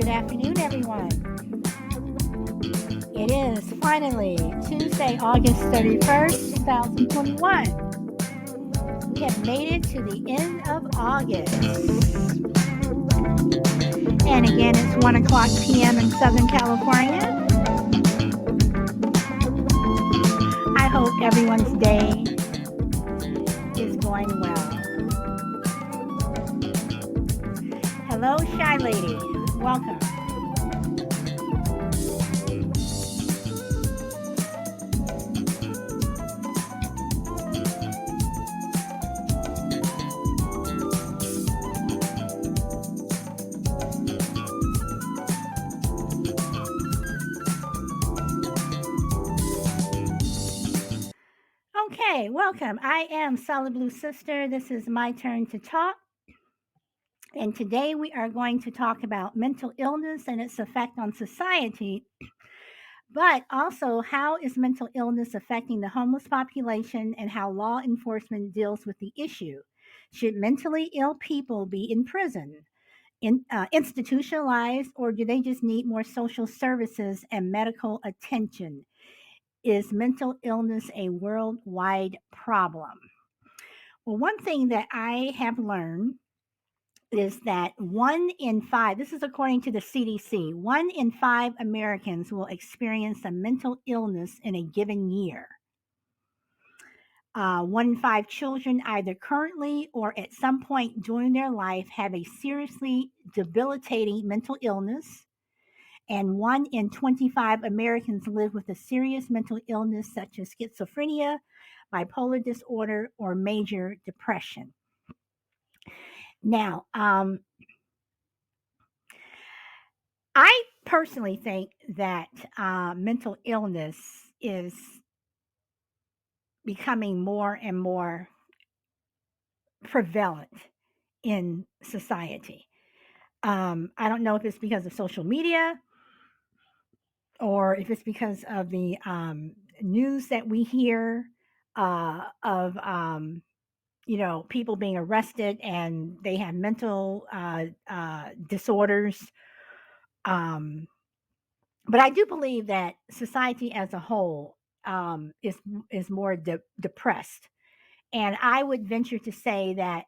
Good afternoon, everyone. It is finally Tuesday, August 31st, 2021. We have made it to the end of August. And again, it's 1 o'clock p.m. in Southern California. I hope everyone's day is going well. Hello, Shy Lady. Welcome. Okay, welcome. I am Solid Blue Sister. This is my turn to talk. And today we are going to talk about mental illness and its effect on society, but also how is mental illness affecting the homeless population and how law enforcement deals with the issue. Should mentally ill people be in prison, institutionalized, or do they just need more social services and medical attention? Is mental illness a worldwide problem? Well, one thing that I have learned is that 1 in 5, this is according to the CDC, 1 in 5 Americans will experience a mental illness in a given year. 1 in 5 children, either currently or at some point during their life, have a seriously debilitating mental illness. And 1 in 25 Americans live with a serious mental illness such as schizophrenia, bipolar disorder, or major depression. Now, I personally think that mental illness is becoming more and more prevalent in society. I don't know if it's because of social media or if it's because of the news that we hear of people being arrested and they have mental disorders. Um, but I do believe that society as a whole is more depressed, and I would venture to say that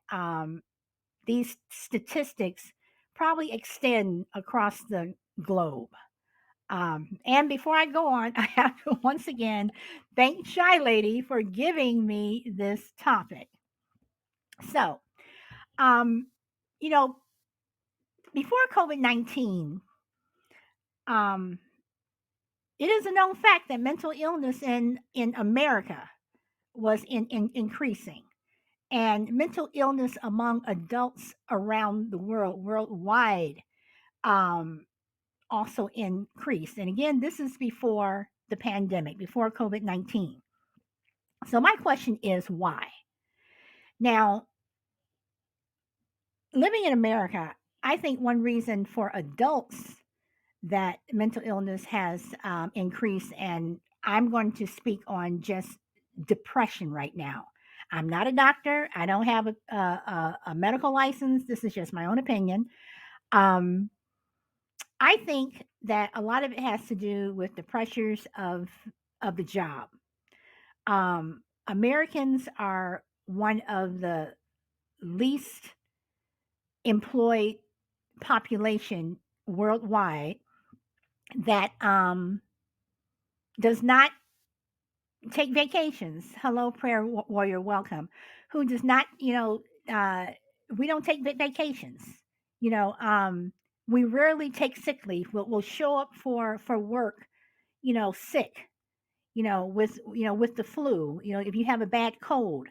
these statistics probably extend across the globe. And before I go on, I have to once again thank Shy Lady for giving me this topic. So, um, you know, before COVID-19, um, it is a known fact that mental illness in America was increasing, and mental illness among adults around the world, worldwide, um, also increased. And again, this is before the pandemic, before COVID-19. So my question is why? Now, living in America, I think one reason for adults that mental illness has increased, and I'm going to speak on just depression right now. I'm not a doctor. I don't have a medical license. This is just my own opinion. Um, I think that a lot of it has to do with the pressures of the job. Americans are one of the least employed population worldwide that does not take vacations. Hello, prayer warrior, welcome. Who does not, we don't take vacations. You know, we rarely take sick leave. We'll show up for work, sick. With the flu. If you have a bad cold.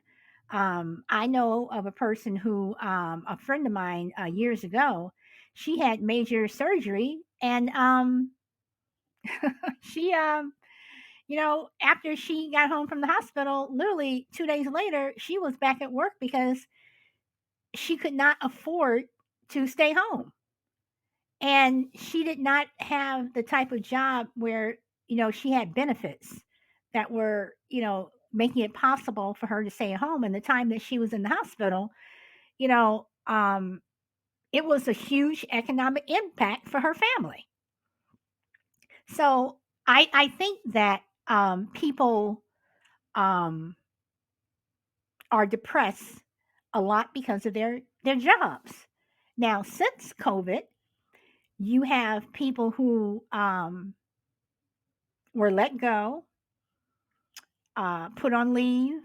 I know of a person who, a friend of mine, years ago, she had major surgery, and she after she got home from the hospital, literally 2 days later, she was back at work because she could not afford to stay home. And she did not have the type of job where, she had benefits that were, making it possible for her to stay at home. And the time that she was in the hospital, you know, um, it was a huge economic impact for her family. So I think that people um, are depressed a lot because of their jobs. Now, since COVID, you have people who were let go, put on leave,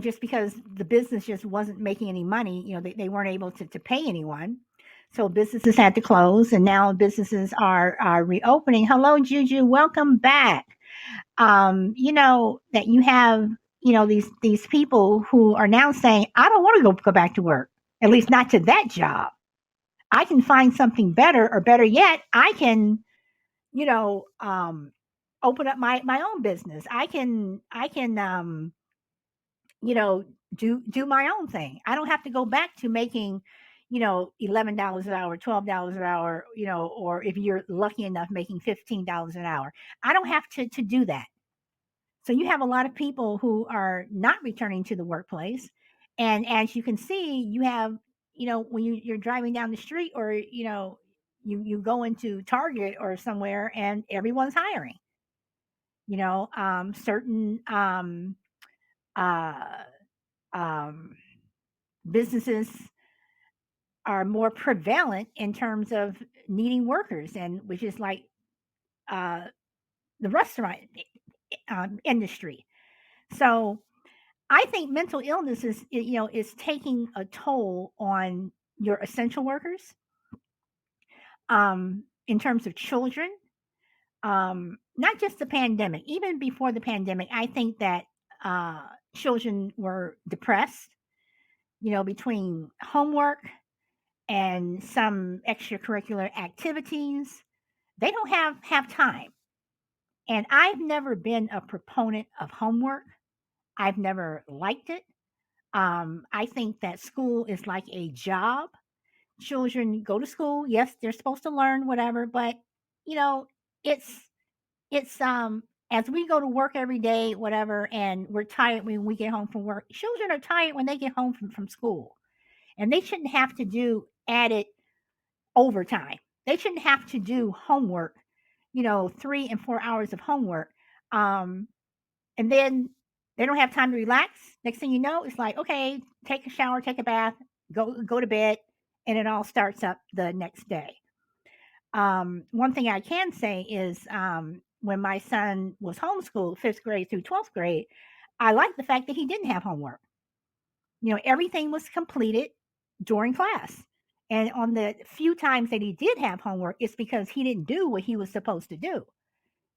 just because the business just wasn't making any money. They weren't able to pay anyone. So businesses had to close, and now businesses are reopening. Hello, Juju. Welcome back. That you have, these people who are now saying, I don't want to go back to work, at least not to that job. I can find something better, or better yet, I can, you know, um, open up my own business. I can you know, do my own thing. I don't have to go back to making, $11 an hour, $12 an hour, or if you're lucky enough making $15 an hour. I don't have to do that. So you have a lot of people who are not returning to the workplace. And as you can see, you have, when you're driving down the street, or, you go into Target or somewhere, and everyone's hiring, certain uh, um, businesses are more prevalent in terms of needing workers, and which is like uh, the restaurant industry. So I think mental illness is taking a toll on your essential workers, in terms of children. Not just the pandemic, even before the pandemic, I think that uh, children were depressed, between homework and some extracurricular activities. They don't have time. And I've never been a proponent of homework. I've never liked it. I think that school is like a job. Children go to school. Yes, they're supposed to learn whatever, but you know, it's it's as we go to work every day, whatever, and we're tired when we get home from work. Children are tired when they get home from school, and they shouldn't have to do added overtime. They shouldn't have to do homework, 3 and 4 hours of homework. Um, and then they don't have time to relax. Next thing you know, it's like, okay, take a shower, take a bath, go to bed, and it all starts up the next day. One thing I can say is, when my son was homeschooled, 5th grade through 12th grade, I liked the fact that he didn't have homework. Everything was completed during class. And on the few times that he did have homework, it's because he didn't do what he was supposed to do.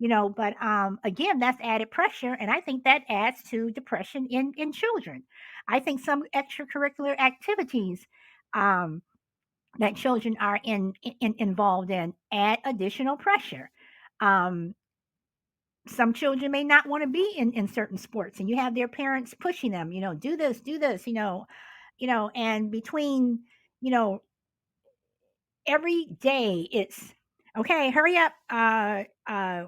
But again, that's added pressure, and I think that adds to depression in children. I think some extracurricular activities um, that children are involved in add additional pressure. Um, some children may not want to be in certain sports, and you have their parents pushing them, do this, and between, you know, every day it's okay, hurry up.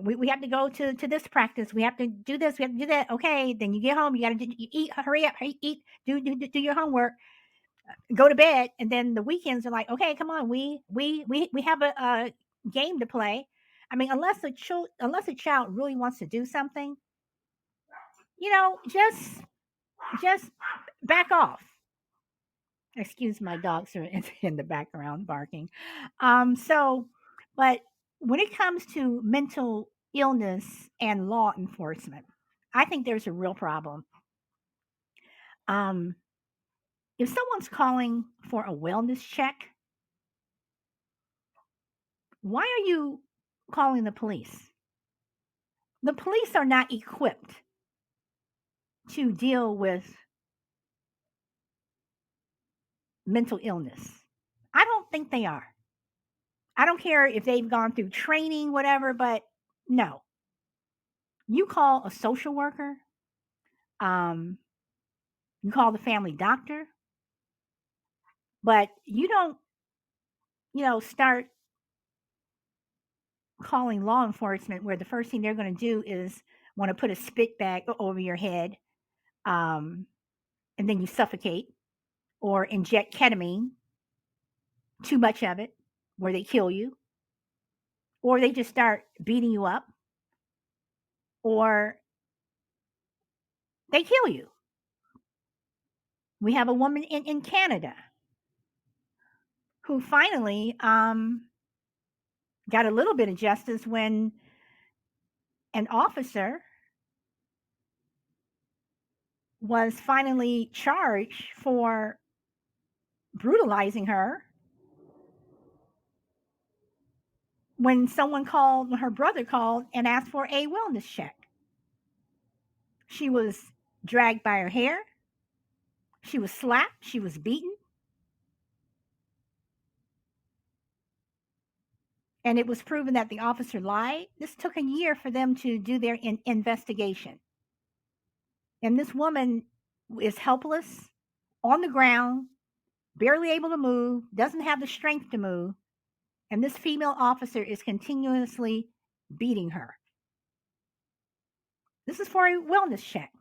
We have to go to this practice. We have to do this. We have to do that. Okay, then you get home. You got to you eat. Hurry up. Hurry, eat. Do your homework. Go to bed. And then the weekends are like, okay, come on. We have a game to play. I mean, unless a child really wants to do something, just back off. Excuse my dogs are in the background barking. So, but when it comes to mental illness and law enforcement, I think there's a real problem. Um, if someone's calling for a wellness check, why are you calling the police? The police are not equipped to deal with mental illness. I don't think they are. I don't care if they've gone through training, whatever, but no. You call a social worker, um, you call the family doctor, but you don't, start calling law enforcement where the first thing they're going to do is want to put a spit bag over your head, um, and then you suffocate or inject ketamine. too much of it, where they kill you, or they just start beating you up, or they kill you. We have a woman in Canada who finally got a little bit of justice when an officer was finally charged for brutalizing her when her brother called and asked for a wellness check. She was dragged by her hair, she was slapped, she was beaten, and it was proven that the officer lied. This took a year for them to do their investigation. And this woman is helpless, on the ground, barely able to move, doesn't have the strength to move, and this female officer is continuously beating her. This is for a wellness check.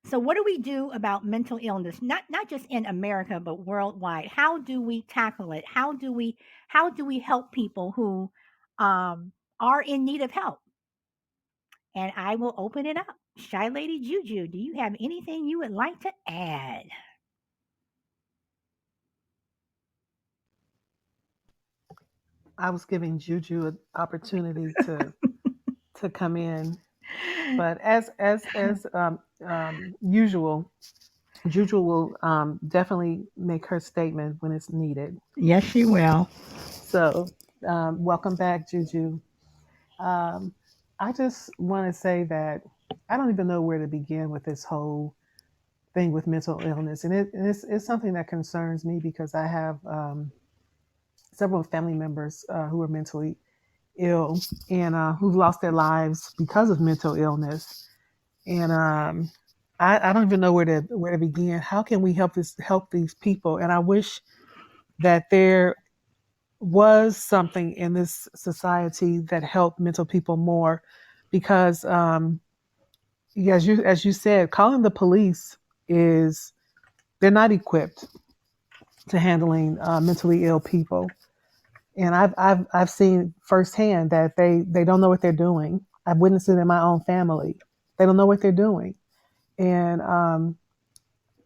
So what do we do about mental illness? Not just in America, but worldwide. How do we tackle it? How do we help people who are in need of help? And I will open it up. Shy Lady Juju, do you have anything you would like to add? I was giving Juju an opportunity to come in, but as usual, Juju will definitely make her statement when it's needed. Yes, she will. So, welcome back, Juju. Um, I just want to say that I don't even know where to begin with this whole thing with mental illness, and it's something that concerns me because I have several family members who are mentally ill and who've lost their lives because of mental illness. And I don't even know where to begin. How can we help these people? And I wish that there was something in this society that helped mental people more, because yeah, as you said, calling the police is they're not equipped to handling mentally ill people. And I've seen firsthand that they don't know what they're doing. I've witnessed it in my own family. They don't know what they're doing, and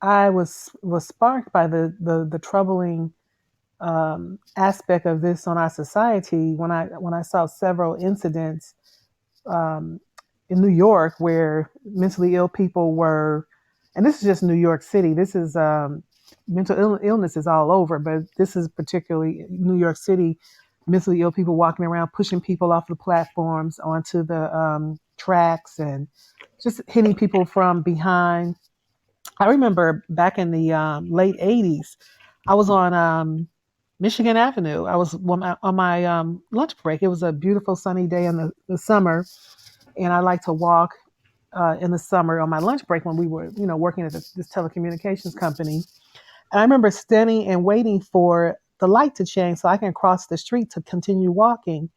I was sparked by the troubling aspect of this on our society when I saw several incidents um, in New York where mentally ill people were, and this is just New York City. This is illness is all over, but this is particularly New York City. Mentally ill people walking around, pushing people off the platforms onto the tracks, and just hitting people from behind. I remember back in the late '80s, I was on Michigan Avenue. I was on my lunch break. It was a beautiful sunny day in the summer, and I like to walk in the summer on my lunch break when we were, working at this telecommunications company. And I remember standing and waiting for the light to change so I can cross the street to continue walking.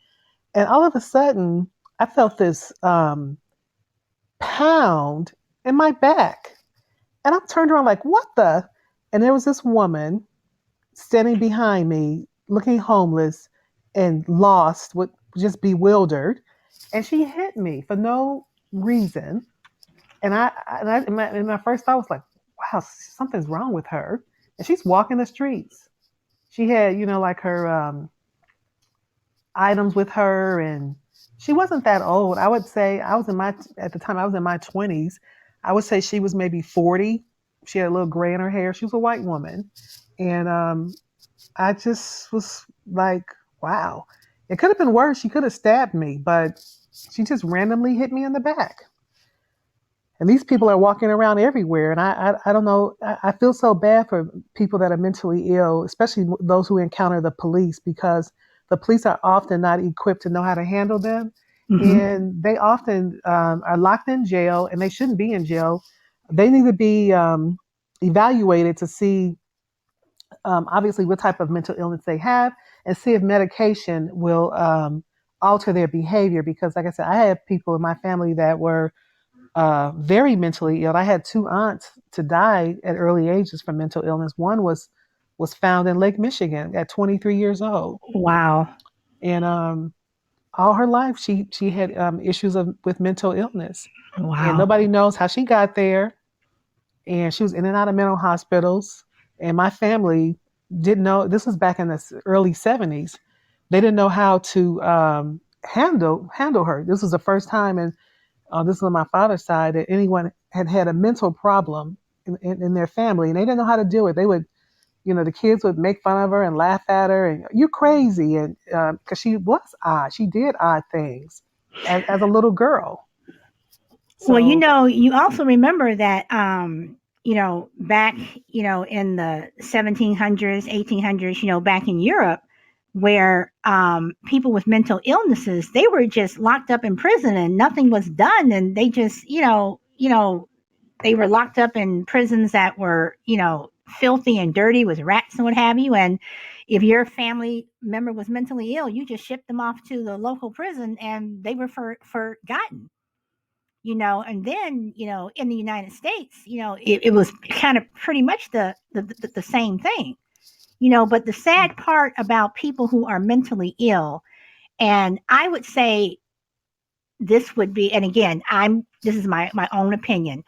And all of a sudden, I felt this pound in my back. And I turned around like, what the? And there was this woman standing behind me, looking homeless and lost, with just bewildered. And she hit me for no reason. And my first thought was like, wow, something's wrong with her. And she's walking the streets. She had, like her items with her, and she wasn't that old. I would say at the time I was in my 20s. I would say she was maybe 40. She had a little gray in her hair. She was a white woman. And I just was like, wow, it could have been worse. She could have stabbed me, but she just randomly hit me in the back. And these people are walking around everywhere. And I don't know. I feel so bad for people that are mentally ill, especially those who encounter the police, because the police are often not equipped to know how to handle them. Mm-hmm. And they often are locked in jail, and they shouldn't be in jail. They need to be evaluated to see, obviously, what type of mental illness they have, and see if medication will alter their behavior. Because, like I said, I had people in my family that were very mentally ill. I had two aunts to die at early ages from mental illness. One was was found in Lake Michigan at 23 years old. Wow. And all her life, she had issues with mental illness, and Wow. nobody knows how she got there. And she was in and out of mental hospitals. And my family didn't know. This was back in the early 70s. They didn't know how to handle her. This was the first time, and this was on my father's side, that anyone had had a mental problem in their family, and they didn't know how to deal with it. They would, the kids would make fun of her and laugh at her, and you crazy, and because she was odd, she did odd things as a little girl. Well, So you also remember that, back, in the 1700s, 1800s, back in Europe, where people with mental illnesses, they were just locked up in prison and nothing was done. And they just, they were locked up in prisons that were, filthy and dirty with rats and what have you. And if your family member was mentally ill, you just shipped them off to the local prison and they were forgotten. And then in the United States, it was kind of pretty much the same thing. But the sad part about people who are mentally ill, and I would say this would be, and again, this is my own opinion,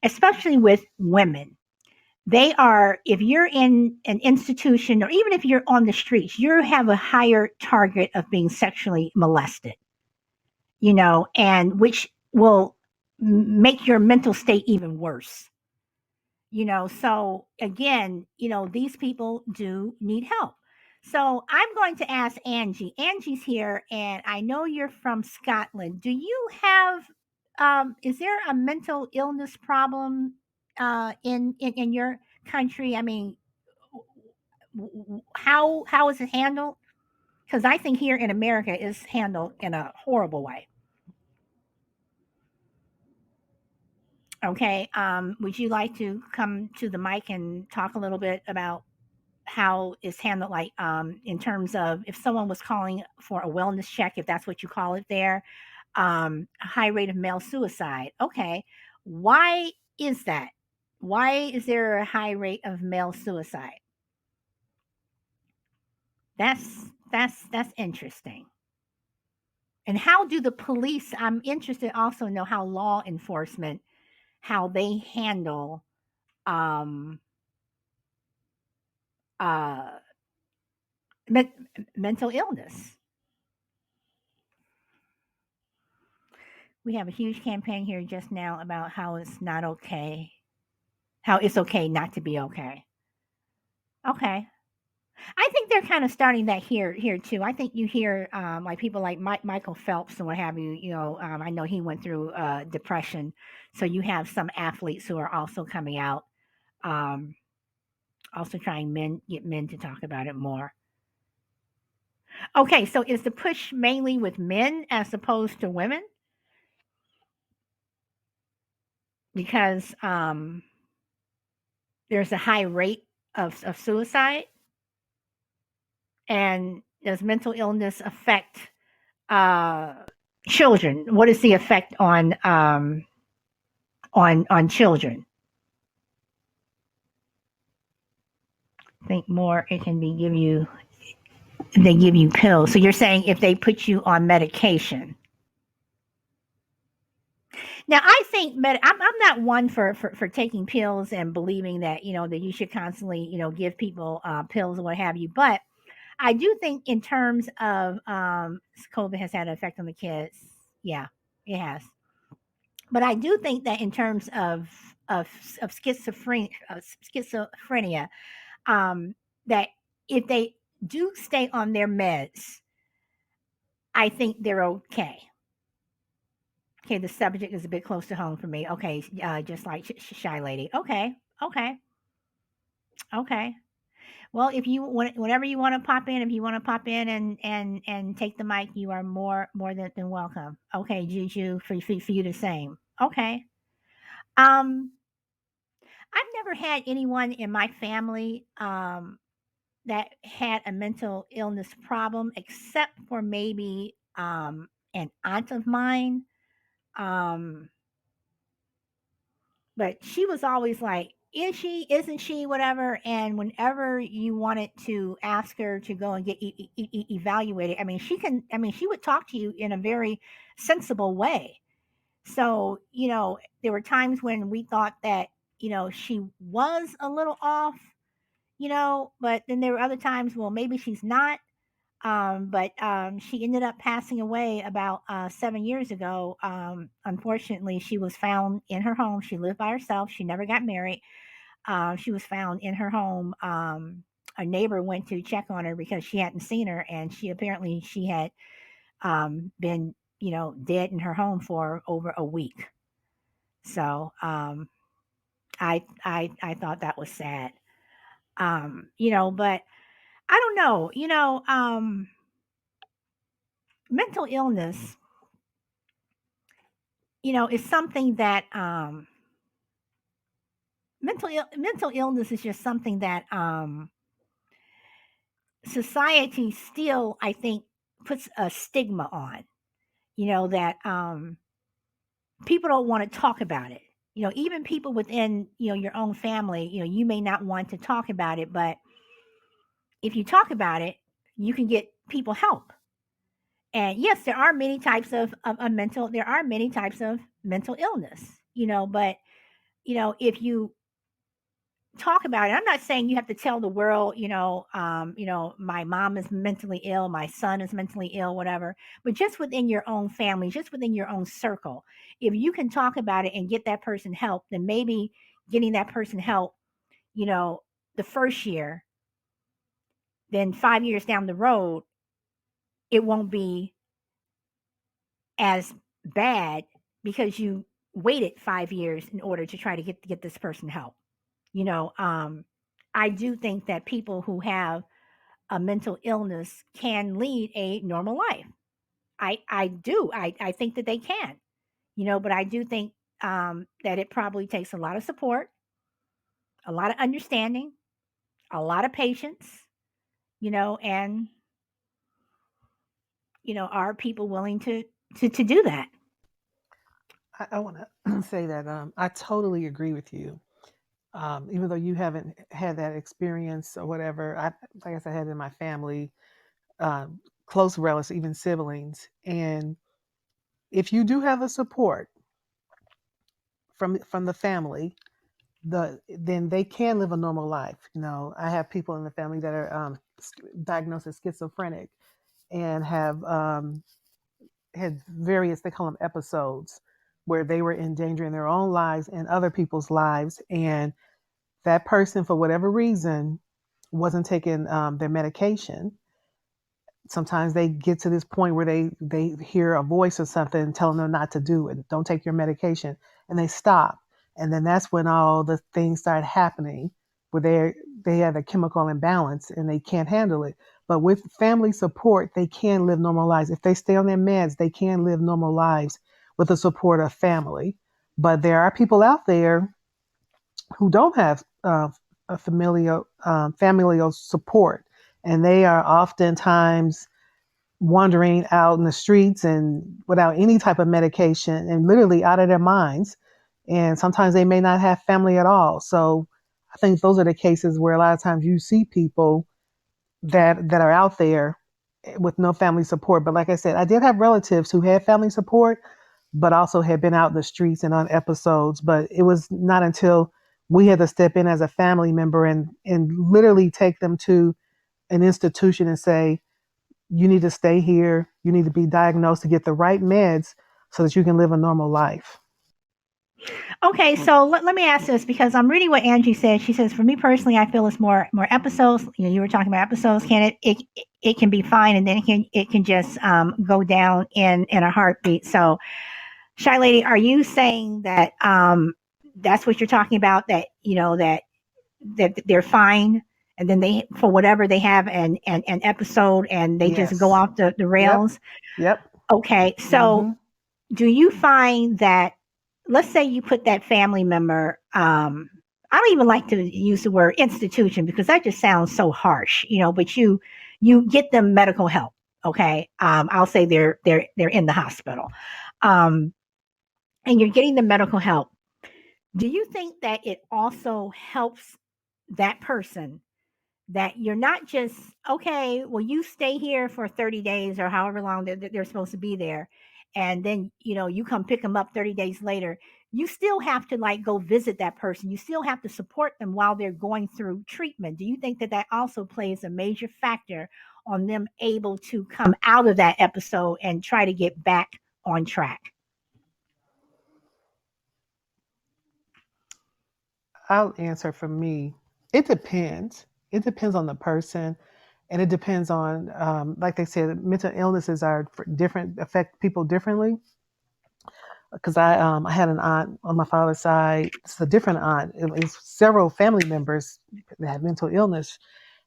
especially with women. They are, if you're in an institution or even if you're on the streets, you have a higher target of being sexually molested, and which will make your mental state even worse. So again, these people do need help. So I'm going to ask Angie. Angie's here, and I know you're from Scotland. Do you have, is there a mental illness problem in your country? I mean, how is it handled? Because I think here in America is handled in a horrible way. Okay. Would you like to come to the mic and talk a little bit about how it's handled, like in terms of if someone was calling for a wellness check, if that's what you call it there, a high rate of male suicide. Okay. Why is that? Why is there a high rate of male suicide? That's interesting. And how do the police, I'm interested also to know how law enforcement, how they handle um uh men- mental illness. We have a huge campaign here just now about how it's not okay, how it's okay not to be okay. Okay. I think they're kind of starting that here too. I think you hear like people like Michael Phelps and what have you. I know he went through depression, so you have some athletes who are also coming out, um, also trying get men to talk about it more. Okay, so is the push mainly with men as opposed to women? Because there's a high rate of suicide, and does mental illness affect uh, children? What is the effect on children? Think more. It can be give you they give you pills. So you're saying if they put you on medication. Now I think I'm not one for taking pills and believing that that you should constantly give people pills or what have you. But I do think in terms of COVID has had an effect on the kids. Yeah, it has. But I do think that in terms of schizophrenia, um, that if they do stay on their meds, I think they're okay. Okay, the subject is a bit close to home for me. Okay, just like Shy Lady. Okay, okay, okay. Well, if you whenever you want to pop in, if you want to pop in and take the mic, you are more than welcome. Okay, Juju, for you the same. Okay. Um, I've never had anyone in my family that had a mental illness problem, except for maybe an aunt of mine. Um, but she was always like, is she, isn't she, whatever. And whenever you wanted to ask her to go and get evaluated, I mean, she would talk to you in a very sensible way. So, there were times when we thought that, she was a little off, but then there were other times, well, maybe she's not. But she ended up passing away about 7 years ago. Unfortunately, she was found in her home. She lived by herself. She never got married. She was found in her home. A neighbor went to check on her because she hadn't seen her, and she had been, dead in her home for over a week. So I thought that was sad. But I don't know. Mental illness, is something that mental illness is just something that society still, I think, puts a stigma on. That people don't want to talk about it. Even people within your own family, you may not want to talk about it, but if you talk about it, you can get people help. And yes, there are many types of mental there are many types of mental illness, but if you talk about it, I'm not saying you have to tell the world, my mom is mentally ill, my son is mentally ill, whatever, but just within your own family, just within your own circle, if you can talk about it and get that person help, then maybe getting that person help, you know the first year, then 5 years down the road, it won't be as bad because you waited 5 years in order to try to get this person help. You know, I do think that people who have a mental illness can lead a normal life. I do. I think that they can. But I do think that it probably takes a lot of support, a lot of understanding, a lot of patience. And are people willing to do that? I want to say that I totally agree with you. Even though you haven't had that experience or whatever, like I said, I had it in my family, close relatives, even siblings. And if you do have the support from the family, then they can live a normal life. I have people in the family that are diagnosed as schizophrenic and have had various, they call them episodes, where they were endangering their own lives and other people's lives. And that person, for whatever reason, wasn't taking their medication. Sometimes they get to this point where they hear a voice or something telling them not to do it, don't take your medication, and they stop. And then that's when all the things start happening where they have a chemical imbalance and they can't handle it. But with family support, they can live normal lives. If they stay on their meds, they can live normal lives with the support of family. But there are people out there who don't have a familial support, and they are oftentimes wandering out in the streets and without any type of medication and literally out of their minds. And sometimes they may not have family at all. So I think those are the cases where a lot of times you see people that are out there with no family support. But like I said, I did have relatives who had family support, but also had been out in the streets and on episodes. But it was not until we had to step in as a family member and literally take them to an institution and say, you need to stay here. You need to be diagnosed to get the right meds so that you can live a normal life. Okay, so let me ask this because I'm reading what Angie said. She says, for me personally, I feel it's more episodes. You were talking about episodes. Can it can be fine, and then it can just go down in a heartbeat. So, Shy Lady, are you saying that that's what you're talking about? That that they're fine, and then they, for whatever, they have an episode, and they just go Yes. off the Yep. rails. Yep. Okay, so Mm-hmm. do you find that, let's say you put that family member, I don't even like to use the word institution because that just sounds so harsh, but you get them medical help. Okay, I'll say they're in the hospital, um, and you're getting the medical help. Do you think that it also helps that person, that you're not just, okay, well, you stay here for 30 days or however long they're supposed to be there, and then, you come pick them up 30 days later. You still have to like go visit that person. You still have to support them while they're going through treatment. Do you think that that also plays a major factor on them able to come out of that episode and try to get back on track? I'll answer for me. It depends. It depends on the person, and it depends on, like they said, mental illnesses are different, affect people differently. Because I had an aunt on my father's side. It's a different aunt. It was several family members that had mental illness,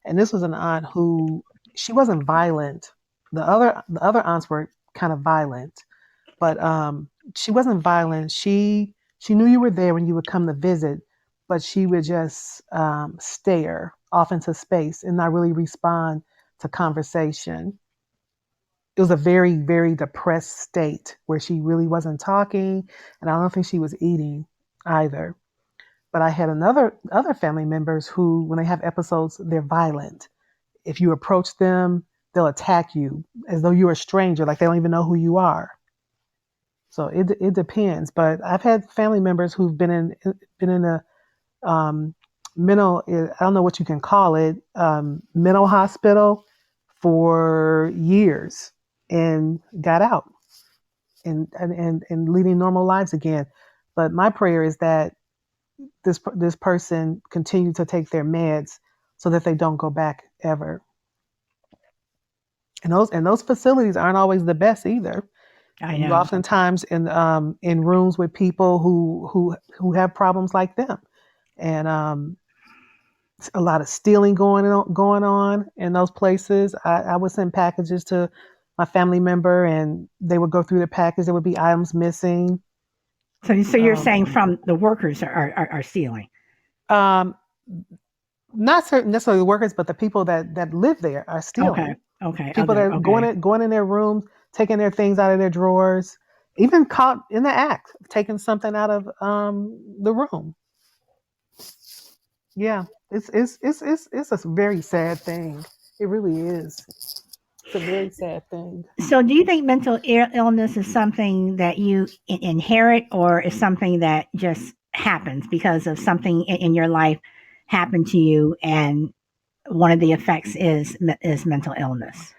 and this was an aunt who, she wasn't violent. The other aunts were kind of violent, but she wasn't violent. She knew you were there when you would come to visit, but she would just stare off into space and not really respond to conversation. It was a very, very depressed state where she really wasn't talking, and I don't think she was eating either. But I had other family members who, when they have episodes, they're violent. If you approach them, they'll attack you as though you're a stranger, like they don't even know who you are. So it depends. But I've had family members who've been in a um, mental, I don't know what you can call it, mental hospital for years and got out and leading normal lives again. But my prayer is that this person continue to take their meds so that they don't go back ever. And those facilities aren't always the best either. I You know. oftentimes in rooms with people who have problems like them, and a lot of stealing going on in those places. I would send packages to my family member, and they would go through the package. There would be items missing. So you're Um, saying from the workers are stealing? um, Not certain necessarily the workers, but the people that live there are Okay, stealing. okay, People that other, are okay. going in their rooms, taking their things out of their drawers, even caught in the act of taking something out of the room. Yeah, it's a very sad thing. It really is. It's a very sad thing. So, do you think mental illness is something that you inherit, or is something that just happens because of something in your life happened to you, and one of the effects is mental illness?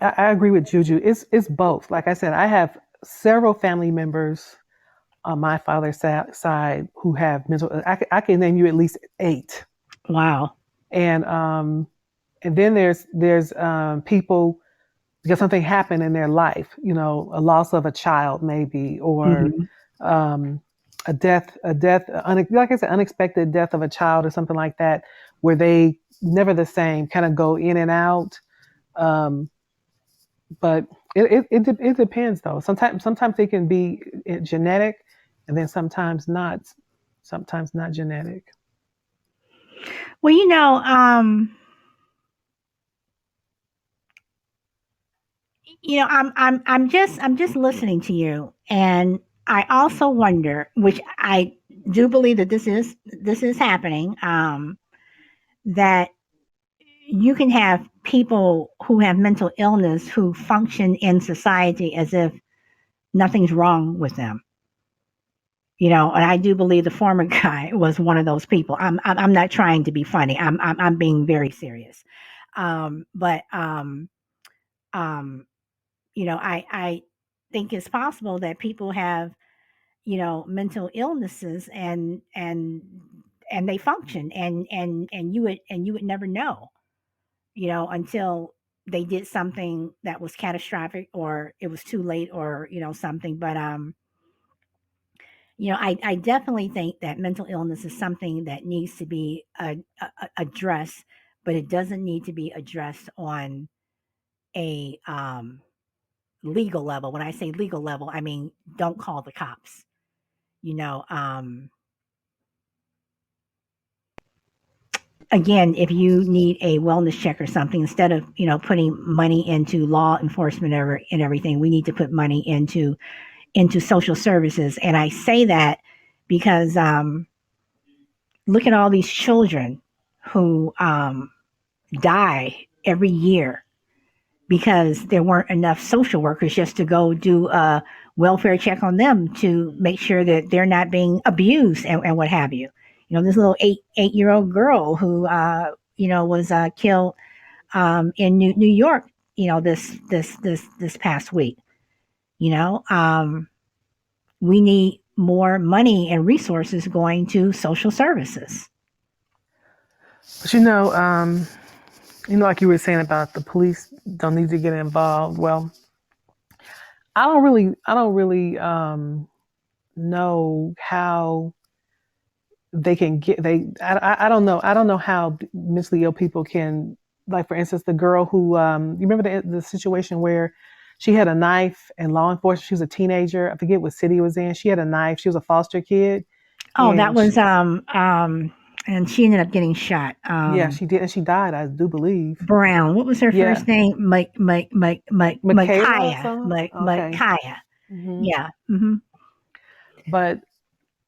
I agree with Juju. It's both. Like I said, I have several family members on my father's side who have mental. I can name you at least eight, Wow. and then there's people because something happened in their life. A loss of a child maybe, or Hmm. um, like I said, unexpected death of a child or something like that, where they never the same, kind of go in and out. Um, but it depends though. Sometimes it can be genetic, and then sometimes not genetic. Well, I'm just listening to you, and I also wonder, which I do believe that this is happening, that you can have people who have mental illness who function in society as if nothing's wrong with them. And I do believe the former guy was one of those people. I'm not trying to be funny. I'm being very serious. But um, I think it's possible that people have mental illnesses, and they function, and you would never know, until they did something that was catastrophic, or it was too late, or something. But I definitely think that mental illness is something that needs to be addressed, but it doesn't need to be addressed on a legal level. When I say legal level, I mean, don't call the cops. You know, Again, if you need a wellness check or something, instead of putting money into law enforcement and everything, we need to put money into into social services. And I say that because look at all these children who die every year because there weren't enough social workers just to go do a welfare check on them to make sure that they're not being abused and what have you. This little 8-year old girl who was killed in New York. This past week. We need more money and resources going to social services. But like you were saying about the police don't need to get involved. Well, I don't really know how they can get I don't know how mentally ill people can, like, for instance, the girl who you remember the situation where she had a knife and law enforcement, she was a teenager, I forget what city it was in, she had a knife, she was a foster kid. Oh, that And was and she ended up getting shot. Yeah, she did, and she died, I do believe. Brown. What was her Yeah. first name? Michaela or something? Okay. Micaiah. Hmm. Yeah. Hmm. But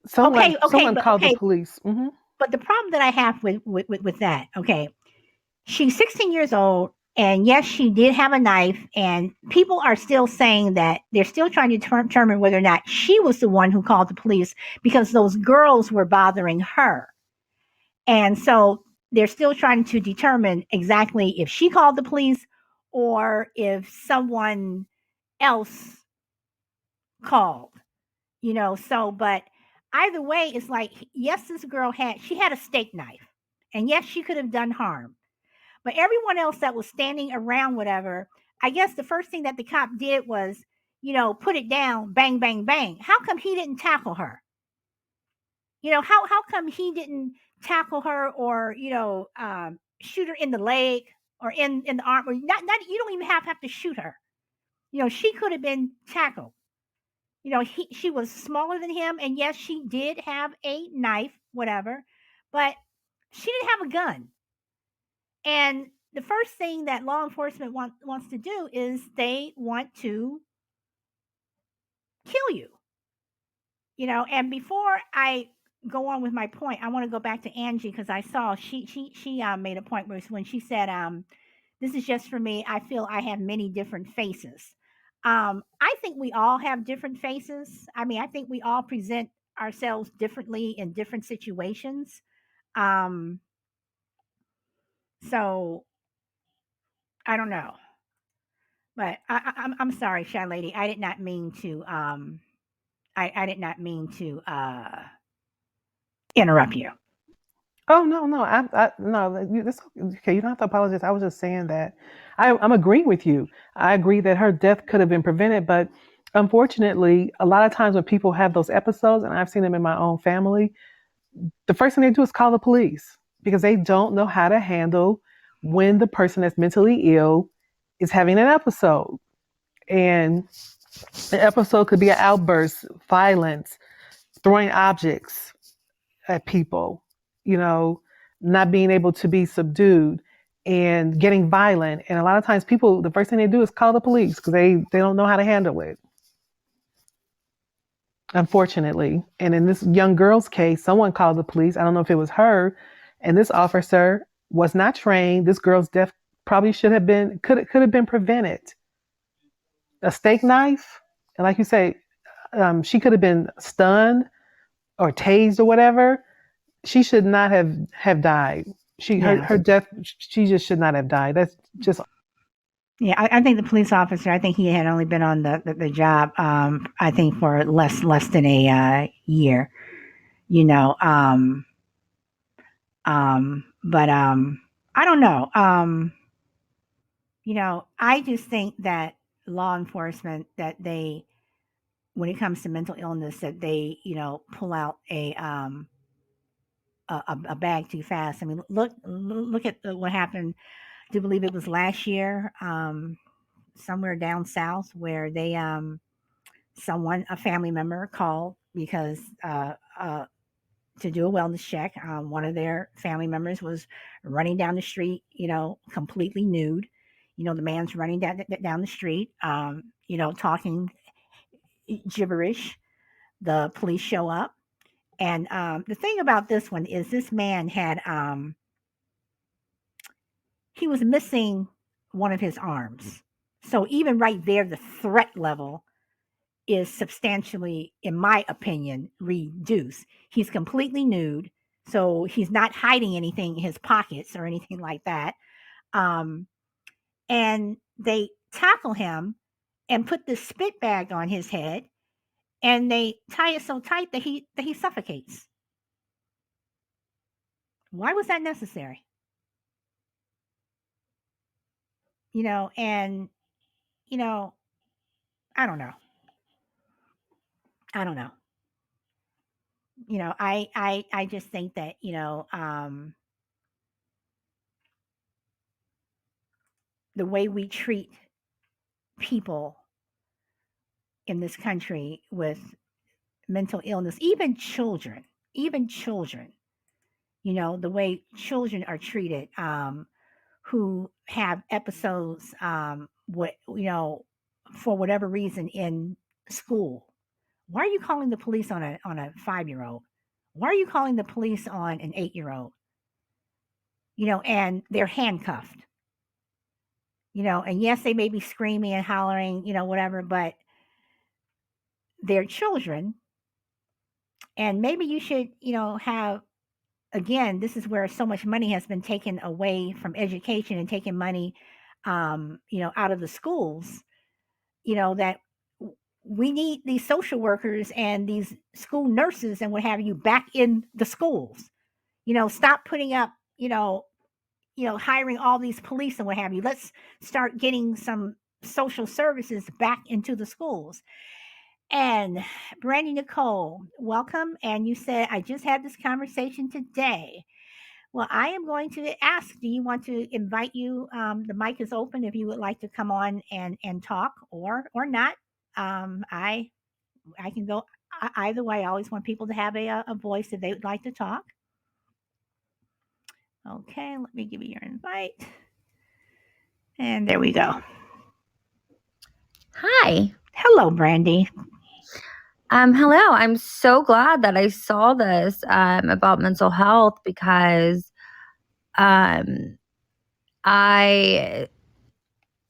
someone called the Okay. police. Hmm. But the problem that I have with that, okay, she's 16 years old, and yes, she did have a knife, and people are still saying that they're still trying to determine whether or not she was the one who called the police because those girls were bothering her. And so they're still trying to determine exactly if she called the police or if someone else called, but either way, it's like, yes, this girl had a steak knife, and yes, she could have done harm. But everyone else that was standing around, whatever, I guess the first thing that the cop did was, put it down, bang, bang, bang. How come he didn't tackle her? How come he didn't tackle her or, shoot her in the leg or in the arm? Or not, you don't even have to shoot her. She could have been tackled. She was smaller than him, and yes, she did have a knife, whatever, but she didn't have a gun. And the first thing that law enforcement wants to do is they want to kill you. And before I go on with my point, I want to go back to Angie because I saw she made a point when she said, this is just for me, I feel I have many different faces. I think we all have different faces. I mean, I think we all present ourselves differently in different situations. Um, so I don't know. But I'm sorry, Shy Lady. I did not mean to I did not mean to interrupt you. Oh, no, no, that's okay. You don't have to apologize. I was just saying that I'm agreeing with you. I agree that her death could have been prevented, but unfortunately, a lot of times when people have those episodes, and I've seen them in my own family, the first thing they do is call the police because they don't know how to handle when the person that's mentally ill is having an episode. And the episode could be an outburst, violence, throwing objects at people, you know, not being able to be subdued and getting violent. And a lot of times people, the first thing they do is call the police because they don't know how to handle it, unfortunately. And in this young girl's case, someone called the police. I don't know if it was her. And this officer was not trained. This girl's death probably could have been prevented. A steak knife, and like you say, she could have been stunned or tased or whatever. She should not have died. Her death, she just should not have died. That's just. Yeah, I think the police officer, I think he had only been on the job, I think for less than a year, you know. But I don't know. I just think that law enforcement, that they, when it comes to mental illness, that they, pull out a bag too fast. I mean, look at what happened. I do believe it was last year, somewhere down south, where they a family member called because to do a wellness check. One of their family members was running down the street, completely nude. The man's running down the street, talking, gibberish. The police show up. And the thing about this one is this man had, he was missing one of his arms. So even right there, the threat level is substantially, in my opinion, reduced. He's completely nude. So he's not hiding anything in his pockets or anything like that. Um, and they tackle him and put this spit bag on his head, and they tie it so tight that he suffocates. Why was that necessary? And you know, I don't know. I don't know. I just think that, the way we treat people in this country with mental illness, even children, the way children are treated, who have episodes, for whatever reason in school. Why are you calling the police on a 5-year-old? Why are you calling the police on an 8-year-old? And they're handcuffed. And yes, they may be screaming and hollering, whatever, but they're children. And maybe you should, have, again, this is where so much money has been taken away from education and taken money, out of the schools, that we need these social workers and these school nurses and what have you back in the schools. Stop putting up, hiring all these police and what have you. Let's start getting some social services back into the schools. And Brandy Nicole, welcome. And you said, I just had this conversation today. Well, I am going to ask, do you want to invite you? The mic is open if you would like to come on and talk, or not. I can go either way. I always want people to have a voice if they would like to talk. Okay, let me give you your invite. And there we go. Hi. Hello, Brandy. Hello. I'm so glad that I saw this about mental health because I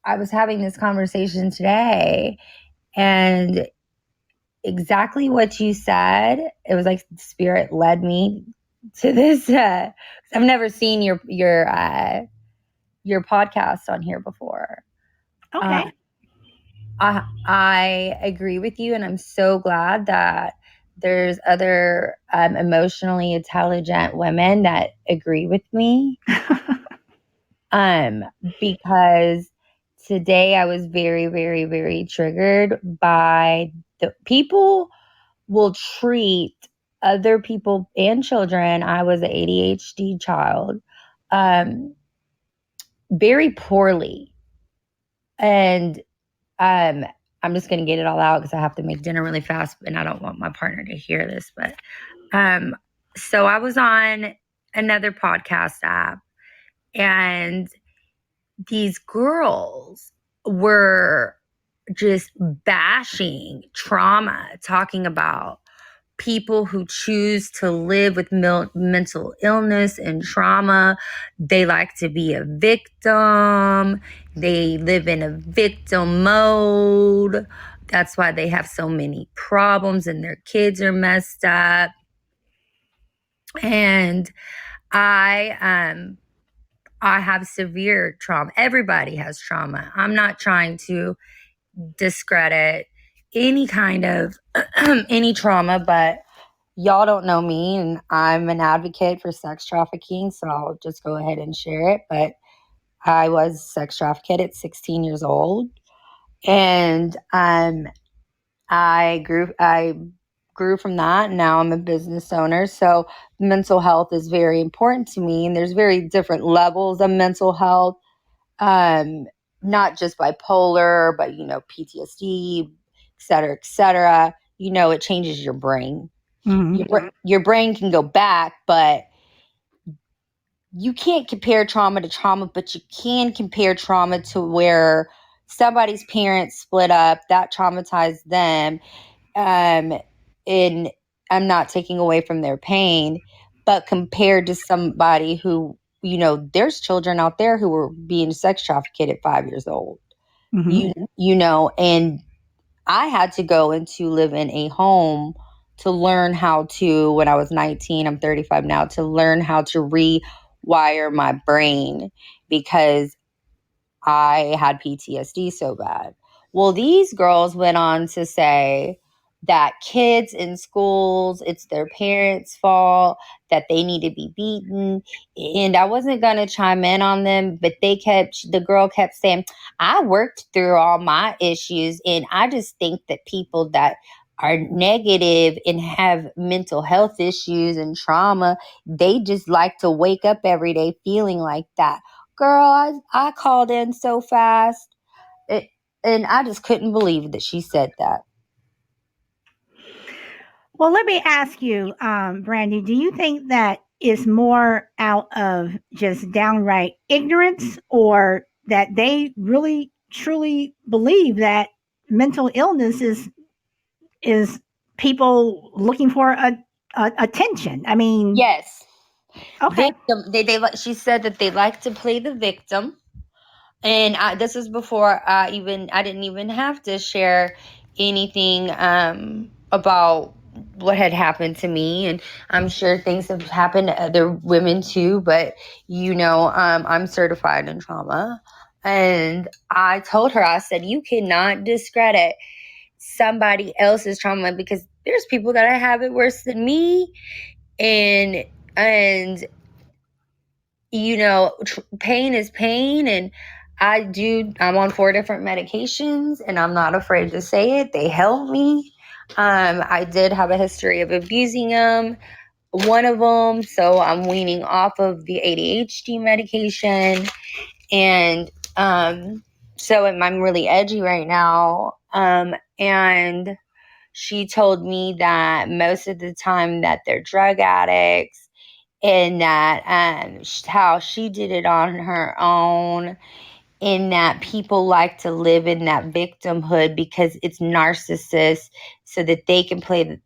was having this conversation today, and exactly what you said, it was like spirit led me to this. I've never seen your podcast on here before. Okay. I agree with you, and I'm so glad that there's other emotionally intelligent women that agree with me. Because today I was very, very, very triggered by the people will treat other people and children. I was an ADHD child, very poorly. And I'm just going to get it all out because I have to make dinner really fast, and I don't want my partner to hear this. But so I was on another podcast app, and these girls were just bashing trauma, talking about people who choose to live with mental illness and trauma. They like to be a victim. They live in a victim mode. That's why they have so many problems and their kids are messed up. And I have severe trauma. Everybody has trauma. I'm not trying to discredit any kind of any trauma, but y'all don't know me, and I'm an advocate for sex trafficking, so I'll just go ahead and share it. But I was sex trafficked at 16 years old, and I grew from that, and now I'm a business owner. So mental health is very important to me, and there's very different levels of mental health, not just bipolar, but PTSD, et cetera, et cetera. It changes your brain. Mm-hmm. Your brain can go back, but you can't compare trauma to trauma, but you can compare trauma to where somebody's parents split up, that traumatized them. and I'm not taking away from their pain, but compared to somebody who, there's children out there who were being sex trafficked at 5 years old, Hmm. and I had to go into live in a home to learn how to, when I was 19, I'm 35 now, to learn how to rewire my brain because I had PTSD so bad. Well, these girls went on to say that kids in schools, it's their parents' fault, that they need to be beaten. And I wasn't going to chime in on them, but the girl kept saying, I worked through all my issues. And I just think that people that are negative and have mental health issues and trauma, they just like to wake up every day feeling like that. Girl, I called in so fast. It, and I just couldn't believe that she said that. Well, let me ask you, Brandy, do you think that is more out of just downright ignorance, or that they really truly believe that mental illness is people looking for attention? I mean, Yes. okay. Victim. She said that they like to play the victim. And this is before I didn't even have to share anything about what had happened to me. And I'm sure things have happened to other women too, but I'm certified in trauma. And I told her, I said, you cannot discredit somebody else's trauma because there's people that have it worse than me. And pain is pain. And I'm on 4 different medications and I'm not afraid to say it. They help me. I did have a history of abusing them, one of them. So I'm weaning off of the ADHD medication. And so I'm really edgy right now. And she told me that most of the time that they're drug addicts, and that how she did it on her own, and that people like to live in that victimhood because it's narcissists so that they can play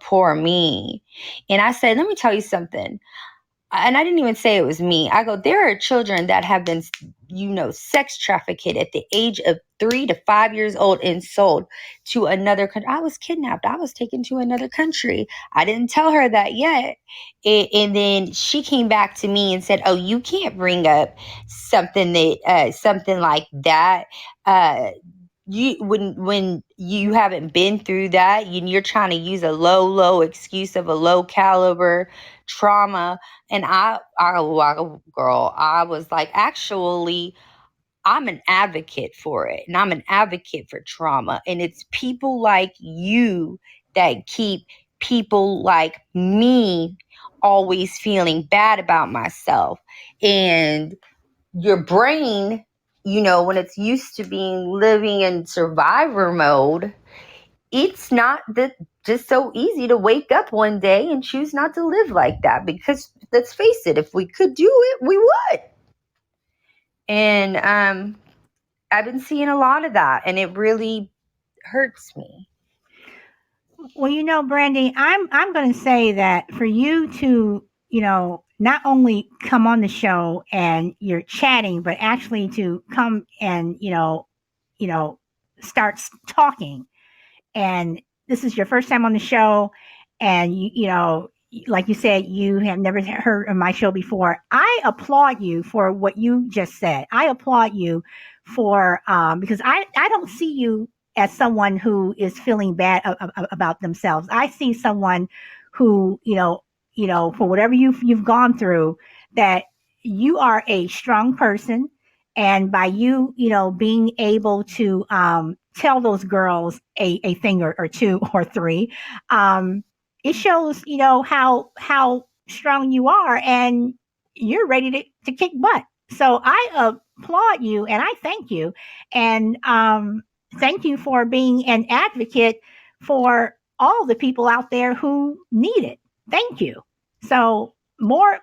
poor me. And I said, let me tell you something. And I didn't even say it was me. I go, there are children that have been, sex trafficked at the age of 3 to 5 years old and sold to another country. I was kidnapped. I was taken to another country. I didn't tell her that yet. And then she came back to me and said, oh, you can't bring up something like that. When you haven't been through that, you're trying to use a low excuse of a low caliber trauma. And girl, I was like, actually, I'm an advocate for it, and I'm an advocate for trauma. And it's people like you that keep people like me always feeling bad about myself. And your brain, when it's used to being living in survivor mode, it's not that just so easy to wake up one day and choose not to live like that, because let's face it, if we could do it, we would. And I've been seeing a lot of that, and it really hurts me. Well, Brandy, I'm going to say that for you to, not only come on the show and you're chatting, but actually to come and, start talking. And this is your first time on the show, and like you said, you have never heard of my show before. I applaud you for what you just said. I applaud you for because I don't see you as someone who is feeling bad about themselves. I see someone who for whatever you've gone through, that you are a strong person, and by you being able to tell those girls a thing or two or three, it shows how strong you are, and you're ready to kick butt. So I applaud you and I thank you, and thank you for being an advocate for all the people out there who need it. Thank you. So more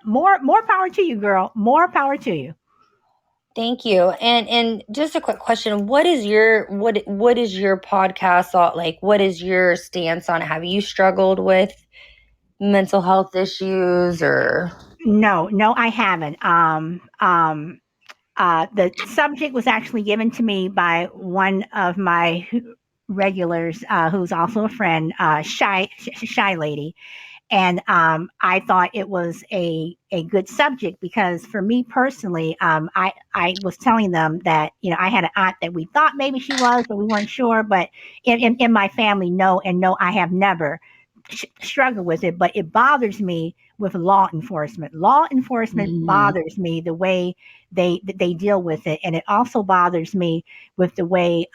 power to you, girl. More power to you. Thank you. And just a quick question. What is your podcast like? What is your stance on it? Have you struggled with mental health issues or No, no, I haven't. The subject was actually given to me by one of my regulars, who's also a friend, shy lady, and I thought it was a good subject because for me personally, I was telling them that I had an aunt that we thought maybe she was, but we weren't sure. But in my family, no, and no, I have never struggled with it, but it bothers me with law enforcement. Law enforcement Mhm. bothers me the way they deal with it, and it also bothers me with the way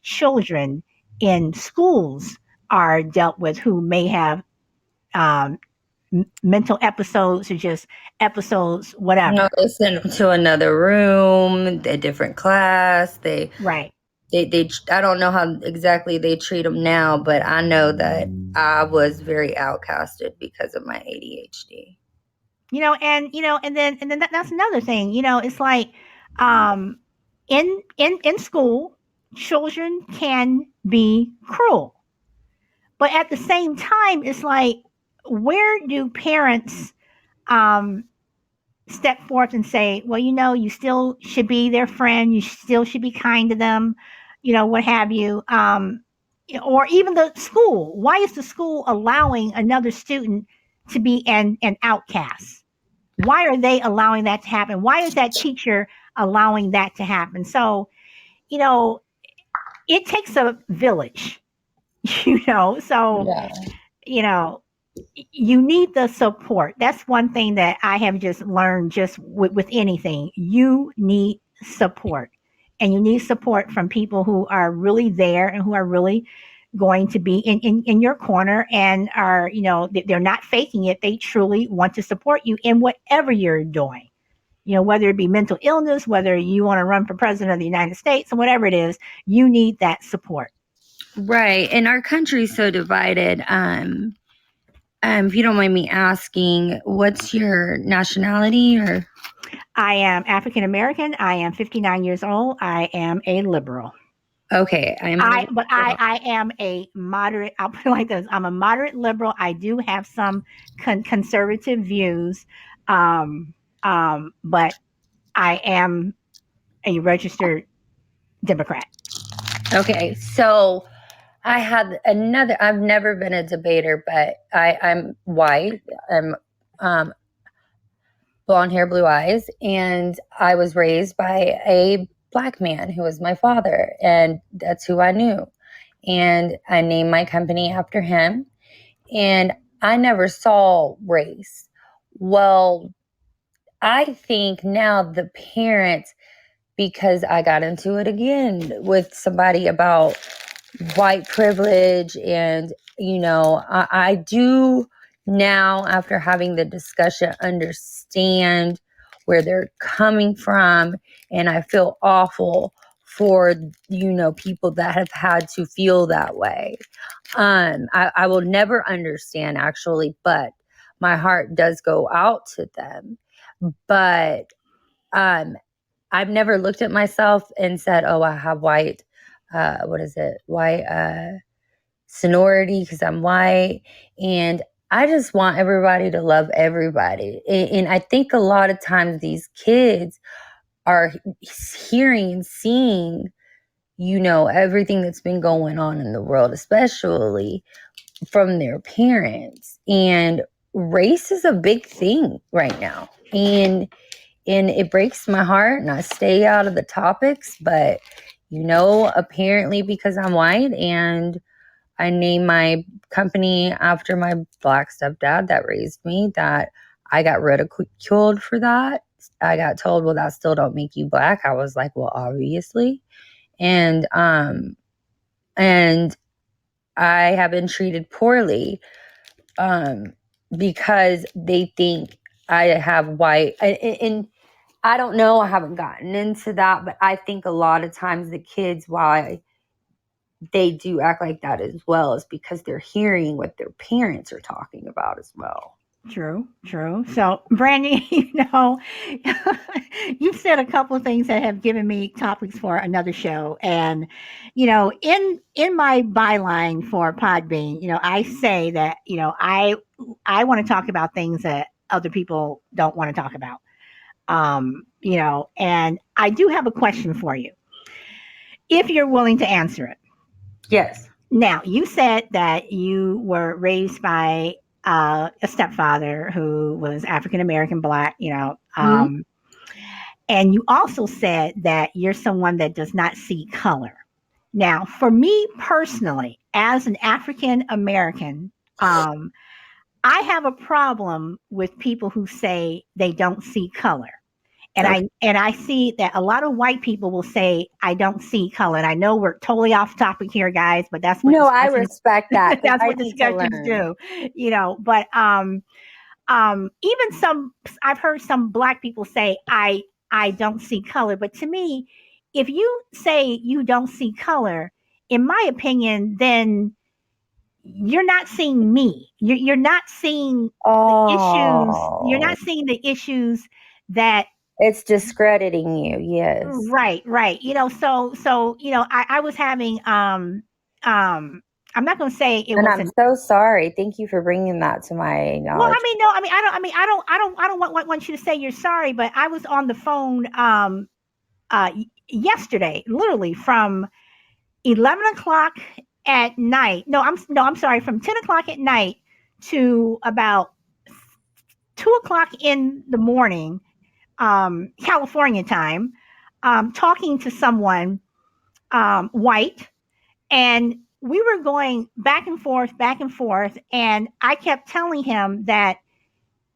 children in schools are dealt with who may have um, mental episodes or just episodes, whatever. they send them to another room, a different class. Right. They I don't know how exactly they treat them now, but I know that I was very outcasted because of my ADHD. And then that's another thing. It's like um, in school, children can be cruel, but at the same time, it's like where do parents um, step forth and say, well, you still should be their friend, you still should be kind to them, what have you. Or even the school. Why is the school allowing another student to be an outcast? Why are they allowing that to happen? Why is that teacher allowing that to happen? So, you know, it takes a village, so, Yeah. you know, you need the support. That's one thing that I have just learned just with anything. You need support. And you need support from people who are really there and who are really going to be in your corner and are, they're not faking it. They truly want to support you in whatever you're doing. Whether it be mental illness, whether you want to run for president of the United States or whatever it is, you need that support. Right. And our country's so divided. If you don't mind me asking, what's your nationality or I am African American. I am 59 years old. I am a liberal. okay, I'm I am a moderate. I'll put it like this: I'm a moderate liberal. I do have some conservative views, but I am a registered Democrat. okay. So I had another. I've never been a debater, but I'm white. I'm blonde hair, blue eyes, and I was raised by a black man who was my father, and that's who I knew. And I named my company after him, and I never saw race. Well, I think now the parents, because I got into it again with somebody about white privilege, and I do now, after having the discussion, understand where they're coming from, and I feel awful for people that have had to feel that way. I will never understand, actually, but my heart does go out to them. But I've never looked at myself and said, oh, I have white what is it, white sonority because I'm white. And I just want everybody to love everybody. And I think a lot of times these kids are hearing and seeing everything that's been going on in the world, especially from their parents. And race is a big thing right now, and it breaks my heart, and I stay out of the topics. But apparently, because I'm white and I named my company after my black stepdad that raised me, that I got ridiculed for that. I got told, well, that still don't make you black. I was like, well, obviously. And I have been treated poorly because they think I have white. And I don't know. I haven't gotten into that, but I think a lot of times the kids, why they do act like that as well, is because they're hearing what their parents are talking about as well. True, true. So, Brandy, you've said a couple of things that have given me topics for another show, and in my byline for Podbean, I say that I want to talk about things that other people don't want to talk about. And I do have a question for you, if you're willing to answer it. Yes. Now, you said that you were raised by a stepfather who was African American, Black, Mhm. and you also said that you're someone that does not see color. Now, for me personally, as an African American, I have a problem with people who say they don't see color. And Okay. I see that a lot of white people will say I don't see color. And I know we're totally off topic here, guys, but that's what No, I discussions respect that because that's I what need to discussions learn. do, But even some, I've heard some Black people say I don't see color. But to me, if you say you don't see color, in my opinion, then you're not seeing me. You're not seeing the issues. You're Oh, not seeing the issues that. it's discrediting you. Yes. Right, right. I was having I'm not going to say it And I'm wasn't. so sorry. Thank you for bringing that to my Well, knowledge. no, I don't want you to say you're sorry, but I was on the phone yesterday, literally from 11 o'clock at night. No, I'm sorry, from 10 o'clock at night to about 2 o'clock in the morning, California time, talking to someone white, and we were going back and forth, and I kept telling him that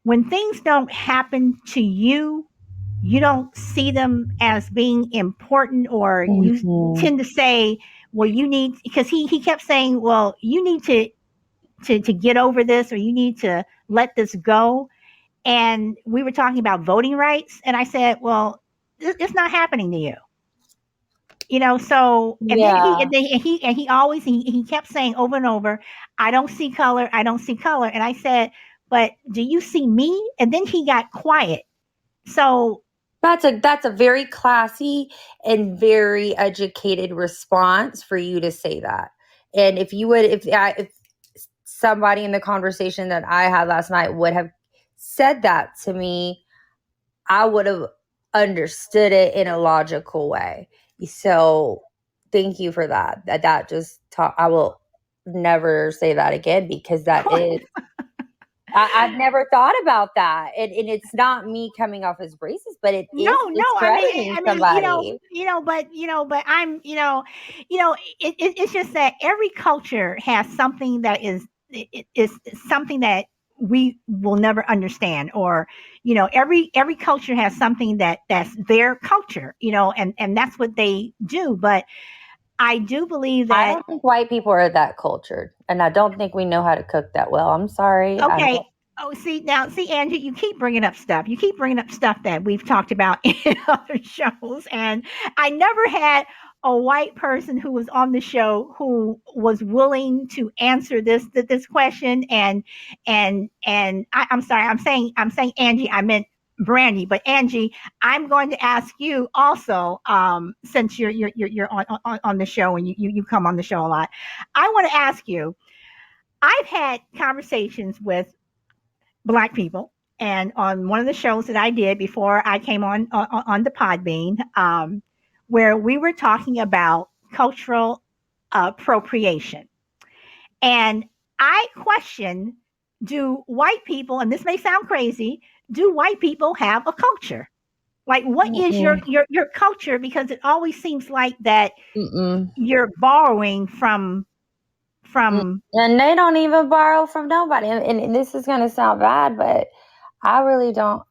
when things don't happen to you, you don't see them as being important, or you Mhm. tend to say, well, you need, because he kept saying, well, you need to get over this, or you need to let this go. And we were talking about voting rights, and I said, well, it's not happening to you. So, and then he Yeah. and then he always he kept saying over and over, I don't see color, I don't see color. And I said, but do you see me? And then he got quiet. So, That's a very classy and very educated response for you to say that. And if you would, if somebody in the conversation that I had last night would have said that to me, I would have understood it in a logical way. So thank you for that. That just taught, I will never say that again because that is, I've never thought about that. And it's not me coming off as racist, but it no, is no, discrediting somebody. but it's just that every culture has something that is something that we will never understand, or every culture has something that's their culture, and that's what they do. But I do believe I that. don't think white people are that cultured. And I don't think we know how to cook that well. I'm sorry. I Okay. don't. Oh, see, Angie, you keep bringing up stuff. You keep bringing up stuff that we've talked about in other shows, and I never had a white person who was on the show who was willing to answer this question. I'm sorry, I'm saying Angie. I meant Brandy, but Angie, I'm going to ask you also, since you're on the show, and you come on the show a lot. I want to ask you. I've had conversations with Black people. And on one of the shows that I did before I came on the Podbean, where we were talking about cultural appropriation, and I question: do white people, and this may sound crazy, do white people have a culture? Like, what is your Mm-mm. your culture? Because it always seems like that Mm-mm. you're borrowing from. And they don't even borrow from nobody. And this is going to sound bad, but I really don't.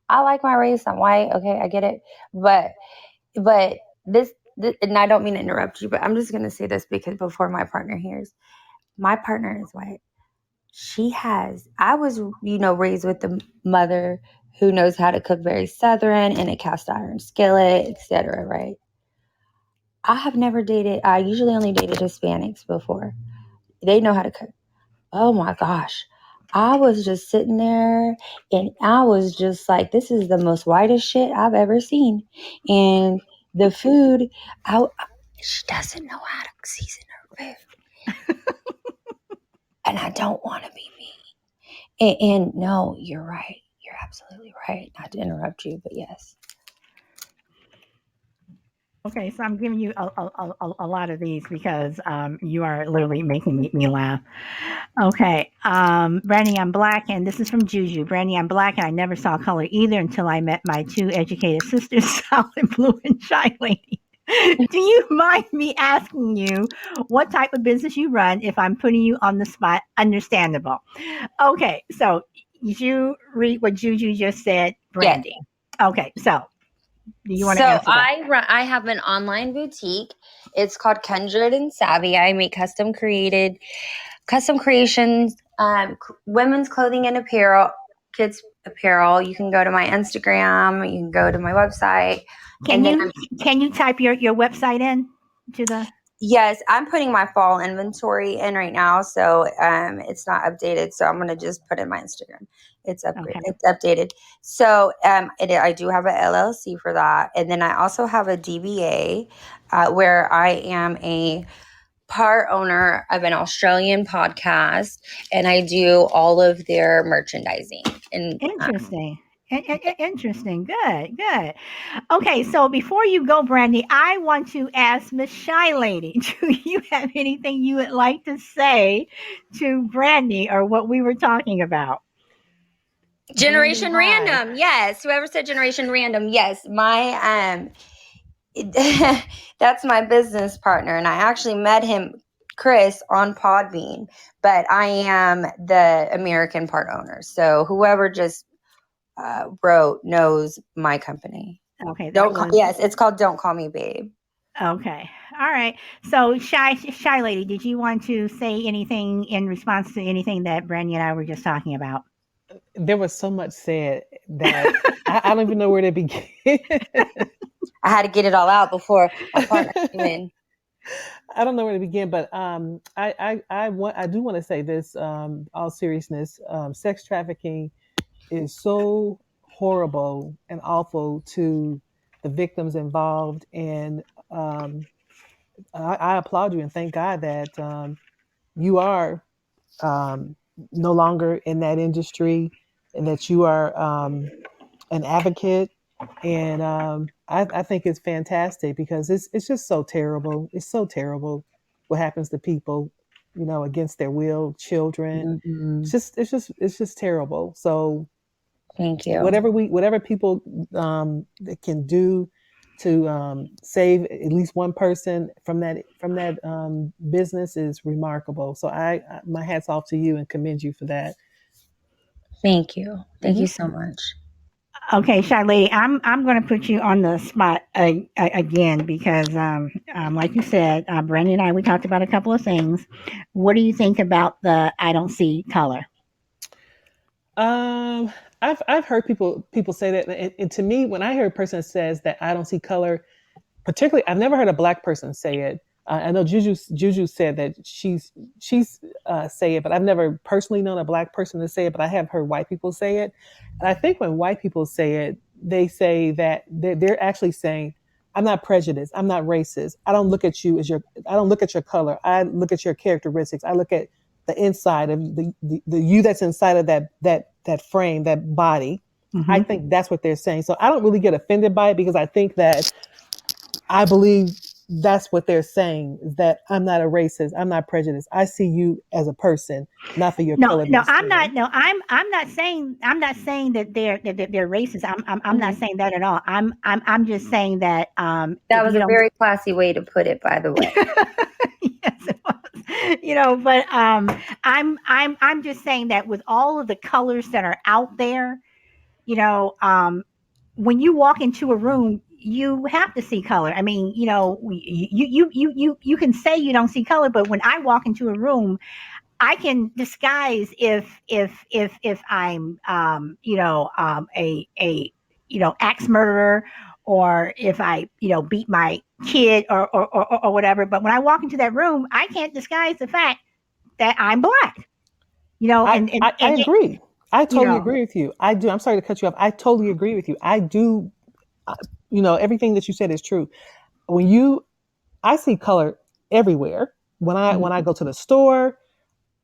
I like my race. I'm white. Okay, I get it. But this, and I don't mean to interrupt you, but I'm just going to say this because before my partner hears, my partner is white. I was, raised with the mother who knows how to cook very Southern in a cast iron skillet, etc. Right? I usually only dated Hispanics before. They know how to cook. Oh my gosh. I was just sitting there and I was just like, this is the most whitest shit I've ever seen. And the food, she doesn't know how to season her food. And I don't want to be mean. And no, you're right. You're absolutely right. Not to interrupt you, but yes. Okay, so I'm giving you a lot of these because you are literally making me laugh. Okay, Brandy, I'm black, and this is from Juju. Brandy, I'm black, and I never saw color either until I met my two educated sisters, Solid Blue and Shy Lady. Do you mind me asking you what type of business you run if I'm putting you on the spot? Understandable. Okay, so did you read what Juju just said, Yes. Brandy? Okay, so do you want to So answer that? I have an online boutique. It's called Kindred and Savvy. I make custom creations, women's clothing and apparel, kids apparel. You can go to my Instagram. You can go to my website. Can And then can you type your website in to the? yes, I'm putting my fall inventory in right now, so it's not updated. So I'm gonna just put in my Instagram. It's Okay. It's updated. So I do have a LLC for that, and then I also have a DBA where I am a part owner of an Australian podcast, and I do all of their merchandising. And Interesting. Interesting. Good. Good. Okay. So before you go, Brandy, I want to ask Miss Shy Lady, do you have anything you would like to say to Brandy or what we were talking about? Generation Brandy, hi. Random, yes. Whoever said Generation Random, yes. My that's my business partner, and I actually met him, Chris, on Podbean, but I am the American part owner. So whoever just wrote knows my company. Okay. Yes, it's called Don't Call Me Babe. Okay. All right. So Shy Lady, did you want to say anything in response to anything that Brandy and I were just talking about? There was so much said that I don't even know where to begin. I had to get it all out before my partner came in. I don't know where to begin, but I do want to say this. All seriousness, sex trafficking is so horrible and awful to the victims involved, and I applaud you and thank God that you are um, no longer in that industry, and that you are an advocate. And I think it's fantastic because it's just so terrible. It's so terrible what happens to people, against their will, children. Mm-hmm. It's just terrible. So Thank you. whatever people that can do to save at least one person from that business is remarkable. So my hats off to you and commend you for that. Thank you. Thank Mhm. you so much. Okay, Shy Lady, I'm going to put you on the spot again because, like you said, Brandy and I we talked about a couple of things. What do you think about the I don't see color? Um, I've heard people say that, and to me, when I hear a person says that I don't see color, particularly, I've never heard a black person say it. I know Juju said that she's say it, but I've never personally known a black person to say it. But I have heard white people say it, and I think when white people say it, they say that they're actually saying, "I'm not prejudiced. I'm not racist. I don't look at your color. I look at your characteristics. I look at the inside of the you that's inside of that frame, that body." I Mm-hmm. think that's what they're saying. So I don't really get offended by it because I believe that's what they're saying, is that I'm not a racist. I'm not prejudiced. I see you as a person, not for your No, color of no, your I'm not. skin. No, I'm not saying that they're racist. I'm not Mhm. saying that at all. I'm just saying that That was you a know very classy way to put it, by the way. yes, it was. But I'm just saying that with all of the colors that are out there, when you walk into a room, you have to see color. I mean, you can say you don't see color, but when I walk into a room, I can disguise if I'm axe murderer, or if I beat my kid, or whatever. But when I walk into that room, I can't disguise the fact that I'm black. You know, I agree. I you totally know, agree with you. I do. I'm sorry to cut you off. I totally agree with you. I do. Everything that you said is true. When you, I see color everywhere. When I go to the store,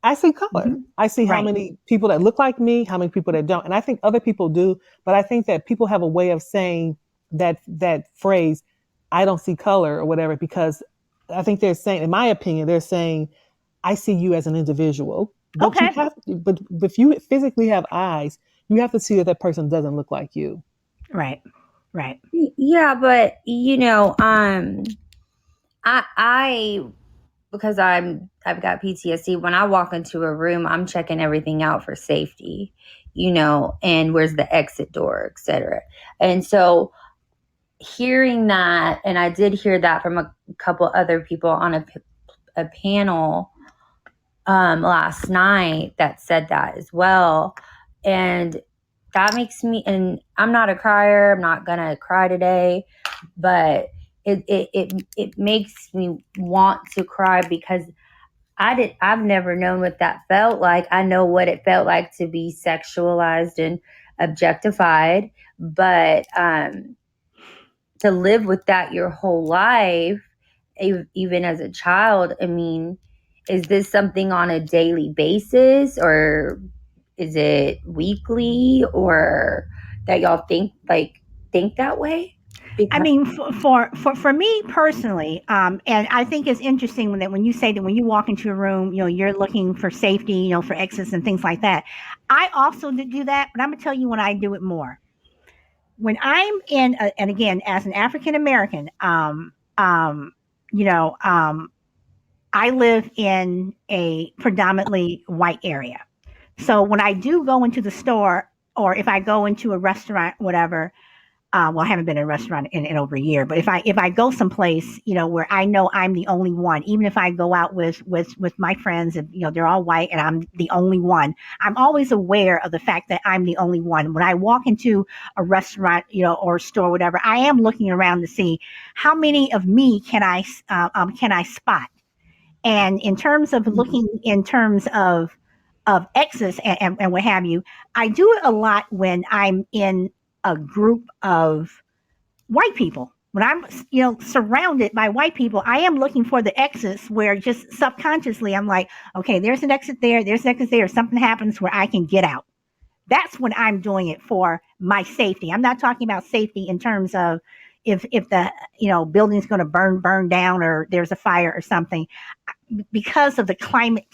I see color. mhm, I see how right. many people that look like me, how many people that don't. And I think other people do, but I think that people have a way of saying that phrase, I don't see color or whatever, because I think they're saying, in my opinion, they're saying, I see you as an individual. But Okay. but if you physically have eyes, you have to see that that person doesn't look like you. Right. Right. Yeah, but I because I've got PTSD. When I walk into a room, I'm checking everything out for safety, and where's the exit door, etc. And so hearing that, and I did hear that from a couple other people on a panel last night that said that as well. And that makes me, and I'm not a crier, I'm not gonna cry today, but it makes me want to cry because I've never known what that felt like. I know what it felt like to be sexualized and objectified, but to live with that your whole life, even as a child, I mean, is this something on a daily basis, or is it weekly, or that y'all think that way? I Because mean, for me personally, and I think it's interesting when you say that when you walk into a room, you're looking for safety, for exits and things like that. I also do that, but I'm gonna tell you when I do it more. When I'm and again, as an African American, you know, I live in a predominantly white area. So when I do go into the store, or if I go into a restaurant, whatever, well, I haven't been in a restaurant in over a year, but if I go someplace, where I know I'm the only one, even if I go out with my friends, and they're all white and I'm the only one, I'm always aware of the fact that I'm the only one. When I walk into a restaurant, or store, whatever, I am looking around to see how many of me can I spot. And in terms of looking in terms of exes and what have you, I do it a lot when I'm in a group of white people. When I'm, surrounded by white people, I am looking for the exits where just subconsciously I'm like, okay, there's an exit there, there's an exit there. Something happens where I can get out. That's when I'm doing it for my safety. I'm not talking about safety in terms of if the building's going to burn down or there's a fire or something. Because of the climate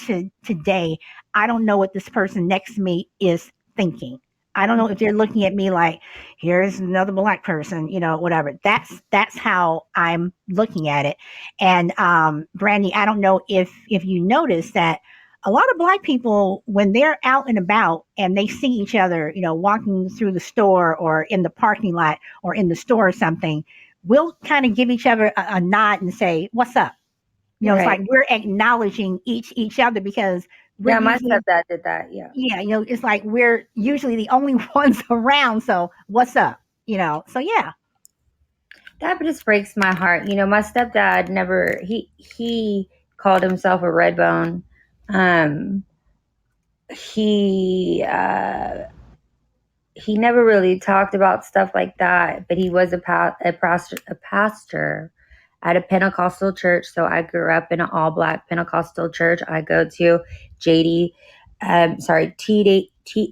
today, I don't know what this person next to me is thinking. I don't know if they're looking at me like, here's another black person, whatever. That's how I'm looking at it. And Brandy, I don't know if you notice that a lot of black people, when they're out and about and they see each other, walking through the store or in the parking lot or in the store or something, will kind of give each other a nod and say, "What's up?" It's right, like we're acknowledging each other because we're yeah, my usually, stepdad did that. Yeah, yeah, it's like we're usually the only ones around. So what's up? So yeah. that just breaks my heart. My stepdad never he called himself a red bone. Um, he he never really talked about stuff like that, but he was a pastor at a Pentecostal church. So I grew up in an all black Pentecostal church. I go to JD, sorry,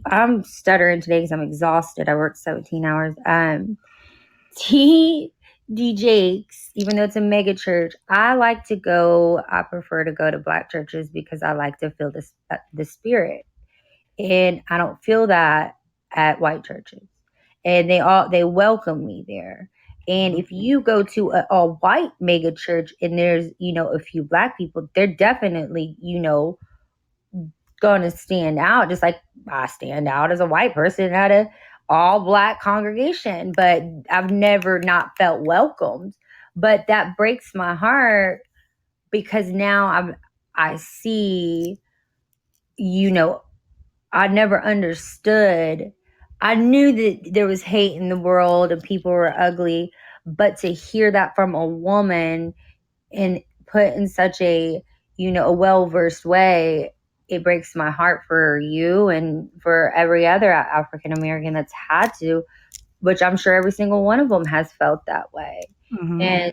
I'm stuttering today because I'm exhausted. I worked 17 hours. TD Jakes, even though it's a mega church, I prefer to go to black churches because I like to feel the spirit. And I don't feel that at white churches. And they welcome me there. And if you go to a white mega church and there's a few black people, they're definitely going to stand out, just like I stand out as a white person at a all black congregation. But I've never not felt welcomed. But that breaks my heart because now I see you know I never understood. I knew that there was hate in the world and people were ugly, but to hear that from a woman and put in such a well versed way, it breaks my heart for you and for every other African American that's had to, which I'm sure every single one of them has felt that way. Mhm. And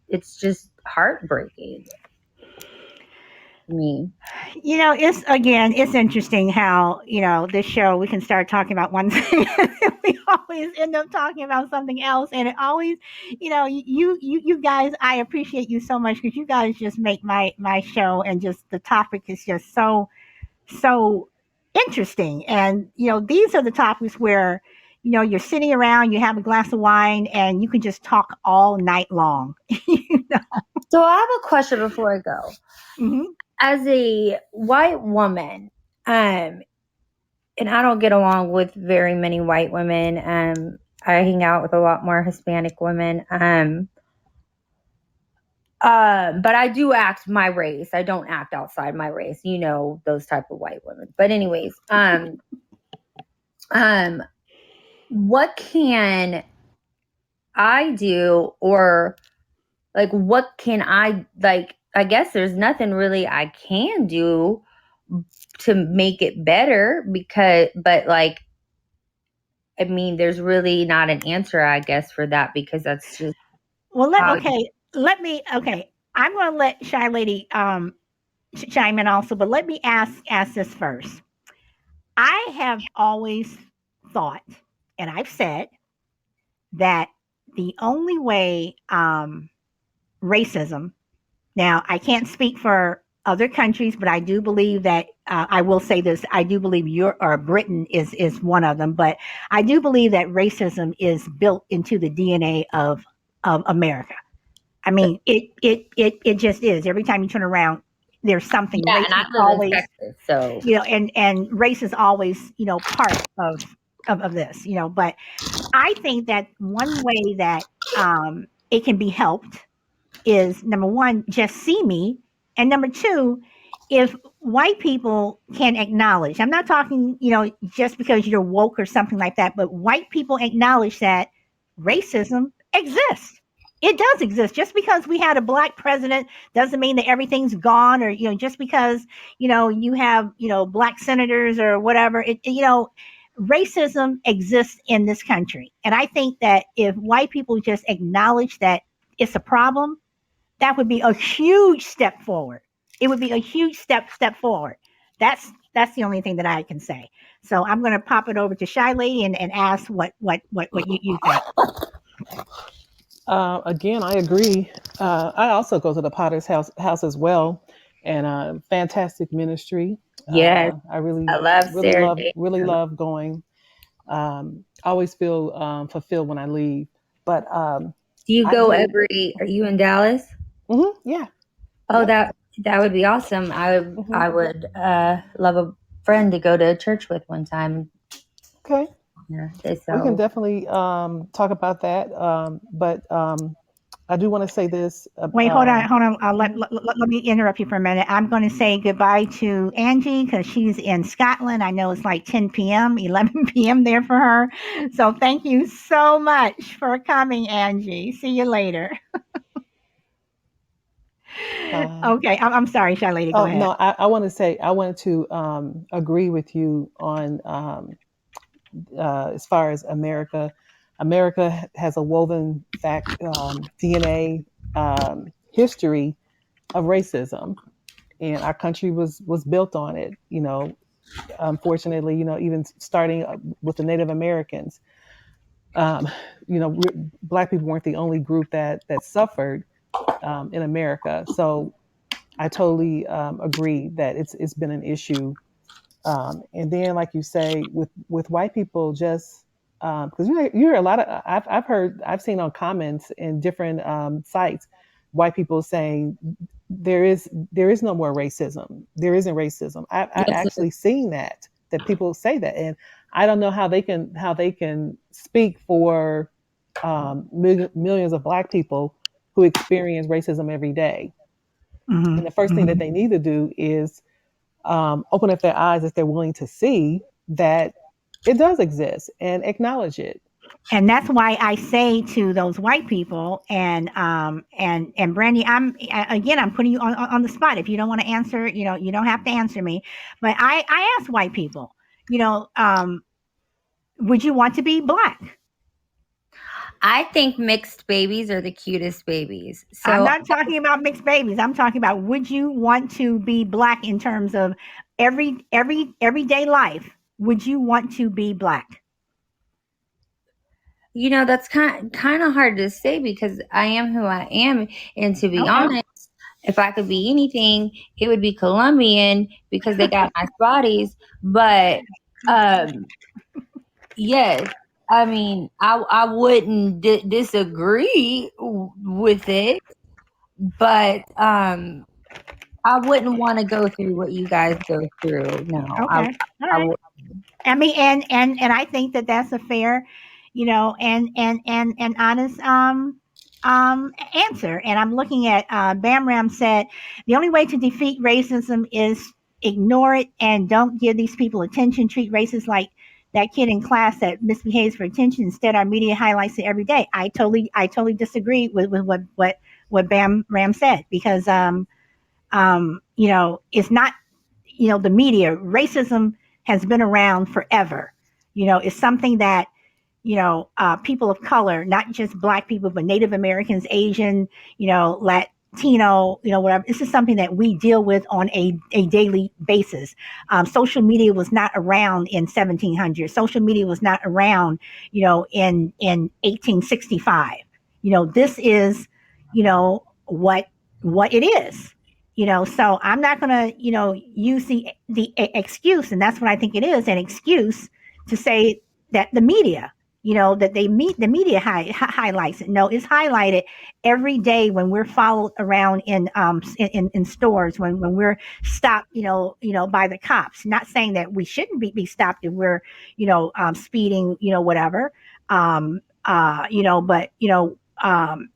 it's just heartbreaking to me. It's interesting how, this show, we can start talking about one thing and we always end up talking about something else. And it always, you guys, I appreciate you so much because you guys just make my show, and just the topic is just so interesting. And, these are the topics where, you're sitting around, you have a glass of wine, and you can just talk all night long. So I have a question before I go. Mhm. As a white woman, and I don't get along with very many white women. I hang out with a lot more Hispanic women. But I do act my race. I don't act outside my race. Those type of white women. But anyways, what can I do, or like what can I like? I guess there's nothing really I can do to make it better but like, I mean, there's really not an answer, I guess, for that, because that's just Well, how. I'm going to let Shy Lady chime in also, but let me ask this first. I have always thought, and I've said, that the only way racism, now I can't speak for other countries, but I do believe that I will say this: I do believe Britain is one of them, but I do believe that racism is built into the DNA of America. I mean, it just is. Every time you turn around, there's something. Yeah, Race and I is live in always, Texas, so and race is always, part of this, But I think that one way that it can be helped is, number one, just see me, and number two, if white people can acknowledge. I'm not talking, just because you're woke or something like that, but white people acknowledge that racism exists. It does exist. Just because we had a black president doesn't mean that everything's gone, or just because you have black senators or whatever. Racism exists in this country, and I think that if white people just acknowledge that it's a problem, that would be a huge step forward. It would be a huge step forward. That's the only thing that I can say. So I'm going to pop it over to Shy Lady and ask what you think. Again, I agree. I also go to the Potter's house as well, and fantastic ministry. yes, I really, I love Sarah Jane. really love going. I always feel fulfilled when I leave. But Do you I go do. are you in Dallas? Yeah. Oh, Yep. that would be awesome. hmm I would love a friend to go to church with one time. Okay. Yeah, We can so definitely talk about that. But I do want to say this. Wait, hold on. Mhm. Let me interrupt you for a minute. I'm going to say goodbye to Angie because she's in Scotland. I know it's like 10 p.m., 11 p.m. there for her. So thank you so much for coming, Angie. See you later. Uh, Okay, I'm sorry, Shy Lady. Go oh ahead. no, I want to say I wanted to agree with you on as far as America. America has a woven DNA history of racism, and our country was built on it. Unfortunately, even starting with the Native Americans, um, Black people weren't the only group that suffered in America. So I totally agree that it's been an issue. And then, like you say, with white people, just because you hear a lot of I've seen on comments in different sites, white people saying there is no more racism. There isn't racism. I yes, actually seen that people say that, and I don't know how they can speak for millions of black people who experience racism every day. Hmm. And the first thing that Hmm. they need to do is open up their eyes if they're willing to see that it does exist and acknowledge it. And that's why I say to those white people and Brandy, I'm putting you on the spot. If you don't want to answer, you don't have to answer me. But I ask white people, you know, would you want to be black? I think mixed babies are the cutest babies. I'm So not talking about mixed babies. I'm talking about would you want to be black in terms of everyday life? Would you want to be black? that's kind of hard to say because I am who I am, and to be Okay. honest, if I could be anything, it would be Colombian because they got nice bodies. But yes, I mean, I wouldn't disagree with it, but I wouldn't want to go through what you guys go through. No, Okay. All I right. would. I mean, and I think that that's a fair, and honest answer. And I'm looking at Bam Ram said the only way to defeat racism is ignore it and don't give these people attention. Treat racists like that kid in class that misbehaves for attention. Instead, our media highlights it every day. I totally disagree with what Bam Ram said because it's not the media. Racism has been around forever. It's something that people of color, not just black people, but Native Americans, Asian, Latino, whatever. This is something that we deal with on a daily basis. Social media was not around in 1700. Social media was not around, in 1865. This is, what it is. So I'm not going to, use the excuse, and that's what I think it is, an excuse to say that the media, that the media highlights it. No, it's highlighted every day when we're followed around in stores, when we're stopped, by the cops. Not saying that we shouldn't be stopped if we're, speeding, whatever. But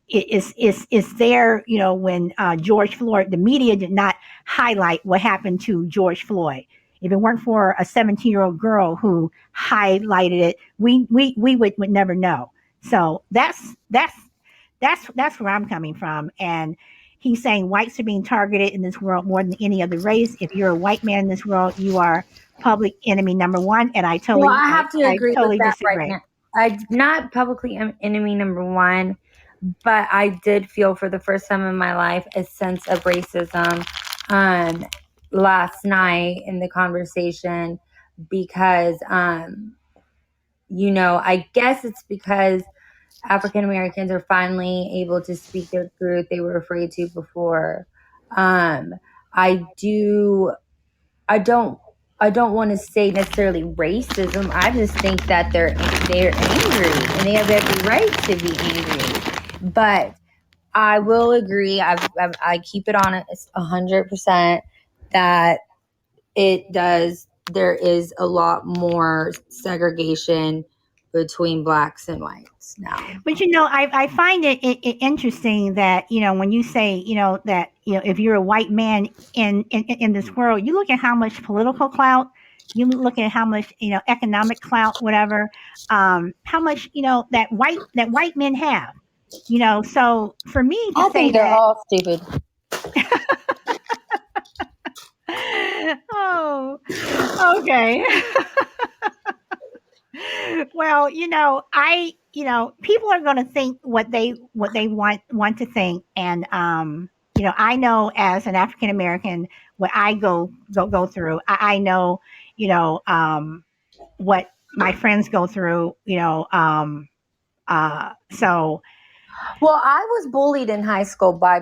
it's there, when George Floyd, the media did not highlight what happened to George Floyd. If it weren't for a 17-year-old girl who highlighted it, we would never know. So that's where I'm coming from. And he's saying whites are being targeted in this world more than any other race. If you're a white man in this world, you are public enemy number one. And I Well, totally I I, have to I agree with totally that right disagree. now. I not publicly enemy number one, but I did feel for the first time in my life a sense of racism last night in the conversation because I guess it's because African Americans are finally able to speak their truth. They were afraid to before. Um, I do. I don't. I don't want to say necessarily racism. I just think that they're angry and they have every right to be angry. But I will agree. I keep it on 100% that it does. There is a lot more segregation between blacks and whites now. But I find it interesting that when you say that if you're a white man in this world, you look at how much political clout, you look at how much economic clout, whatever, how much that white men have. So for me to I say think they're that, all stupid. oh, okay. Well, people are going to think what they want to think, and I know as an African American what I go through. I know, what my friends go through. So, Well, I was bullied in high school by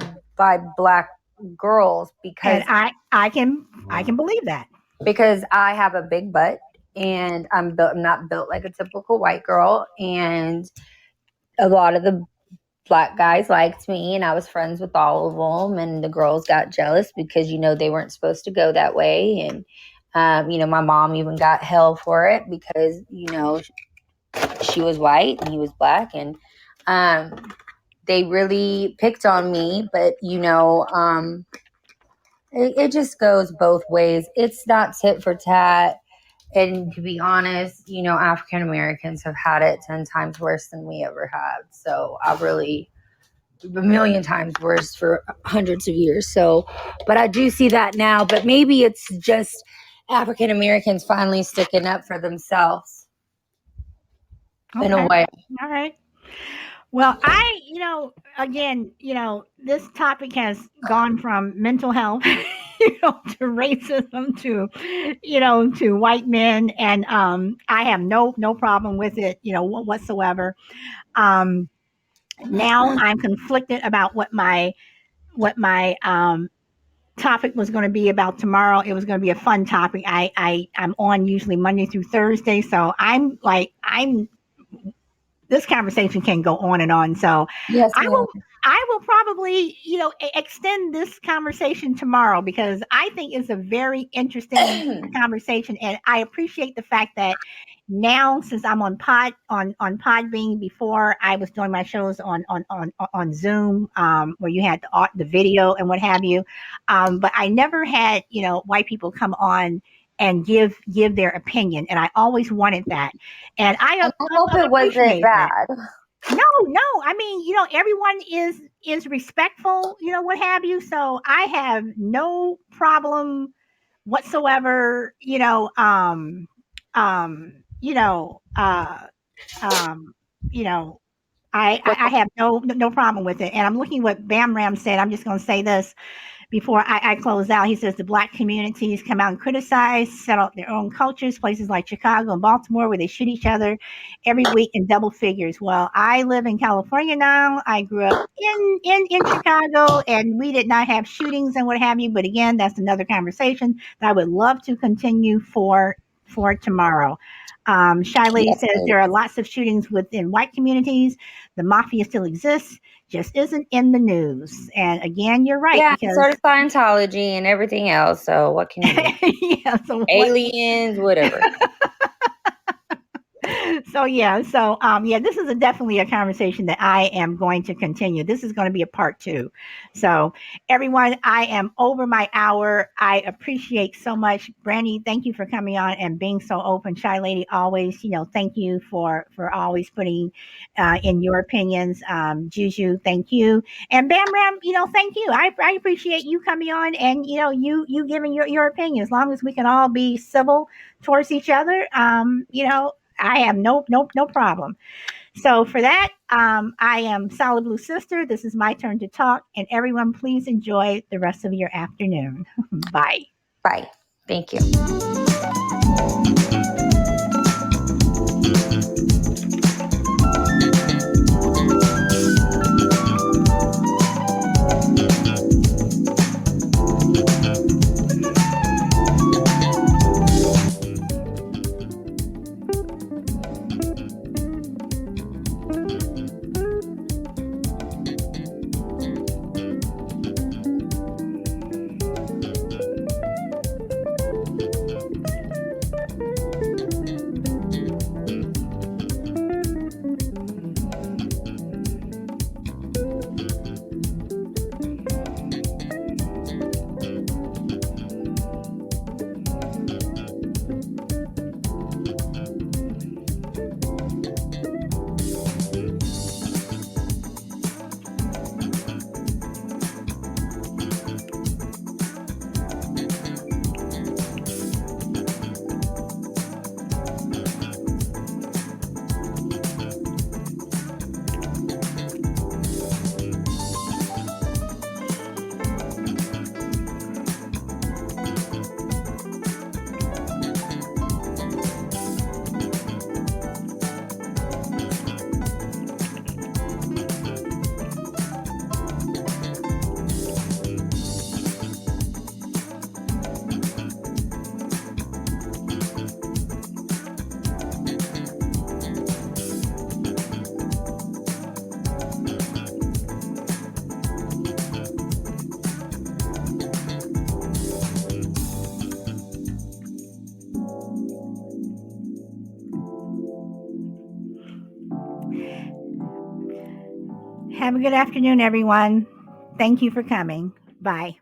black girls and I can believe that. because I have a big butt and I'm not built like a typical white girl, and a lot of the black guys liked me and I was friends with all of them, and the girls got jealous because they weren't supposed to go that way. And my mom even got hell for it because she was white and he was black, and they really picked on me. But it just goes both ways. It's not tit for tat. And to be honest, African Americans have had it 10 times worse than we ever have. So a million times worse for hundreds of years. So, but I do see that now. But maybe it's just African Americans finally sticking up for themselves in a Okay. way. All right. Well, again, this topic has gone from mental health, to racism, to white men, and I have no problem with it, whatsoever. Now I'm conflicted about what my topic was going to be about tomorrow. It was going to be a fun topic. I'm on usually Monday through Thursday, so I'm this conversation can go on and on. So Yes, I ma'am. will I will probably, extend this conversation tomorrow because I think it's a very interesting conversation, and I appreciate the fact that now, since I'm on Podbean. Before, I was doing my shows on Zoom, where you had the video and what have you, but I never had, white people come on and give their opinion, and I always wanted that, and And I hope it wasn't appreciate that. bad. No, no. I mean, everyone is respectful, what have you. So I have no problem whatsoever, you know, um, you know, I have no problem with it. And I'm looking what Bam Ram said. I'm just going to say this before I close out. He says the black communities come out and criticize, set up their own cultures, places like Chicago and Baltimore where they shoot each other every week in double figures. Well, I live in California now. I grew up in Chicago, and we did not have shootings and what have you. But again, that's another conversation that I would love to continue for tomorrow. Shy Lady Yes, says ma'am. there are lots of shootings within white communities. The mafia still exists, just isn't in the news. And again, you're right, Yeah, because sort of Scientology and everything else. So what can you do? yeah, so Aliens, whatever. this is definitely a conversation that I am going to continue. This is going to be a part 2. So everyone, I am over my hour. I appreciate so much, Brandy. Thank you for coming on and being so open. Shy Lady, always, thank you for always putting in your opinions. Juju, thank you, and Bam Ram, thank you. I appreciate you coming on and you giving your opinion. As long as we can all be civil towards each other, I have no problem. So for that, I am Solid Blue Sister. This is my turn to talk, and everyone, please enjoy the rest of your afternoon. Bye. Bye. Thank you. Have a good afternoon, everyone. Thank you for coming. Bye.